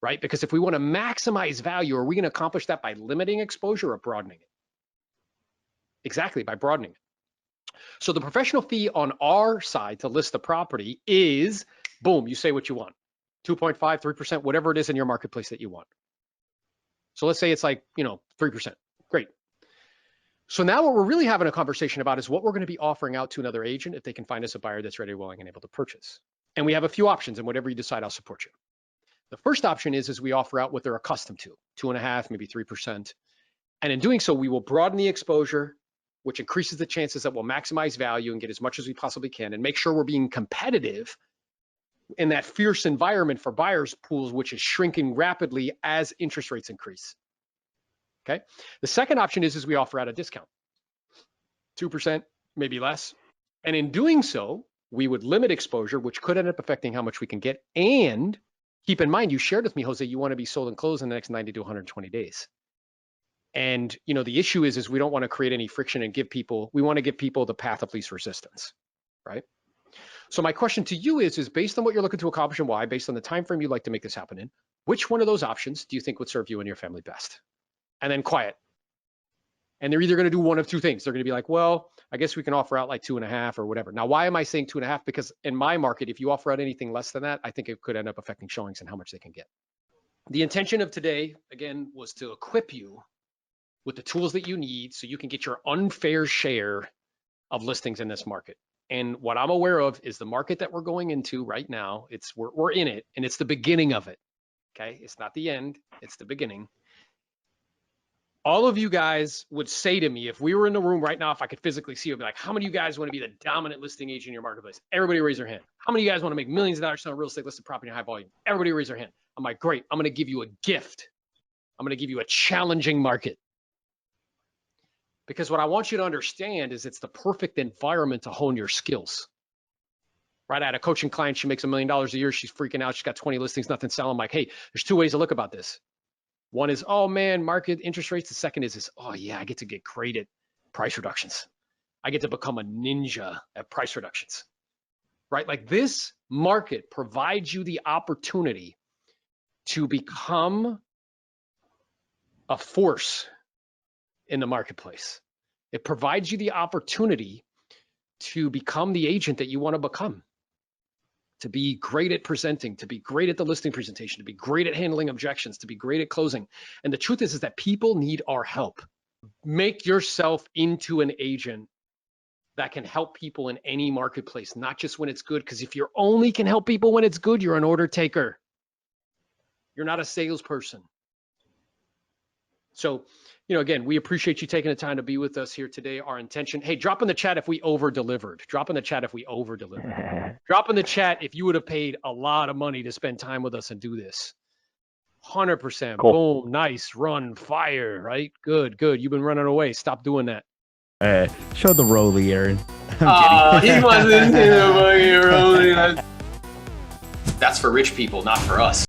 A: right? Because if we want to maximize value, are we going to accomplish that by limiting exposure or broadening it? Exactly, by broadening it. So the professional fee on our side to list the property is, boom, you say what you want. 2.5, 3%, whatever it is in your marketplace that you want. So let's say it's like, 3%. Great. So now what we're really having a conversation about is what we're going to be offering out to another agent if they can find us a buyer that's ready, willing, and able to purchase. And we have a few options, and whatever you decide, I'll support you. The first option is we offer out what they're accustomed to, 2.5, maybe 3%. And in doing so, we will broaden the exposure, which increases the chances that we'll maximize value and get as much as we possibly can and make sure we're being competitive in that fierce environment for buyers pools, which is shrinking rapidly as interest rates increase. Okay. The second option is we offer out a discount, 2%, maybe less. And in doing so, we would limit exposure, which could end up affecting how much we can get. And keep in mind, you shared with me, Jose, you want to be sold and closed in the next 90 to 120 days. And, the issue is we don't want to create any friction and we want to give people the path of least resistance, right? So my question to you is based on what you're looking to accomplish and why, based on the time frame you'd like to make this happen in, which one of those options do you think would serve you and your family best? And then quiet. And they're either going to do one of two things. They're going to be like, well, I guess we can offer out like 2.5 or whatever. Now, why am I saying 2.5? Because in my market, if you offer out anything less than that, I think it could end up affecting showings and how much they can get. The intention of today, again, was to equip you with the tools that you need so you can get your unfair share of listings in this market. And what I'm aware of is the market that we're going into right now, we're in it, and it's the beginning of it, okay? It's not the end, it's the beginning. all of you guys would say to me, if we were in the room right now, if I could physically see you, I'd be like, how many of you guys want to be the dominant listing agent in your marketplace? Everybody raise their hand. How many of you guys want to make millions of dollars selling real estate listed property in high volume? Everybody raise their hand. I'm like, great. I'm going to give you a gift. I'm going to give you a challenging market. Because what I want you to understand is it's the perfect environment to hone your skills. Right? I had a coaching client. She makes $1 million a year. She's freaking out. She's got 20 listings, nothing selling. I'm like, hey, there's two ways to look about this. One is, oh man, market interest rates. The second is, oh yeah, I get to get great at price reductions. I get to become a ninja at price reductions. Right? Like this market provides you the opportunity to become a force in the marketplace. It provides you the opportunity to become the agent that you want to become, to be great at presenting, to be great at the listing presentation, to be great at handling objections, to be great at closing. And the truth is that people need our help. Make yourself into an agent that can help people in any marketplace, not just when it's good. Because if you only can help people when it's good, you're an order taker. You're not a salesperson. So, again, we appreciate you taking the time to be with us here today. Our intention, hey, drop in the chat if we over-delivered. Drop in the chat if we over-delivered. Drop in the chat if you would have paid a lot of money to spend time with us and do this. 100%. Cool. Boom. Nice. Run. Fire. Right? Good. You've been running away. Stop doing that.
B: Show the Rolly, Aaron.
A: He wasn't in the fucking Rolly. That's for rich people, not for us.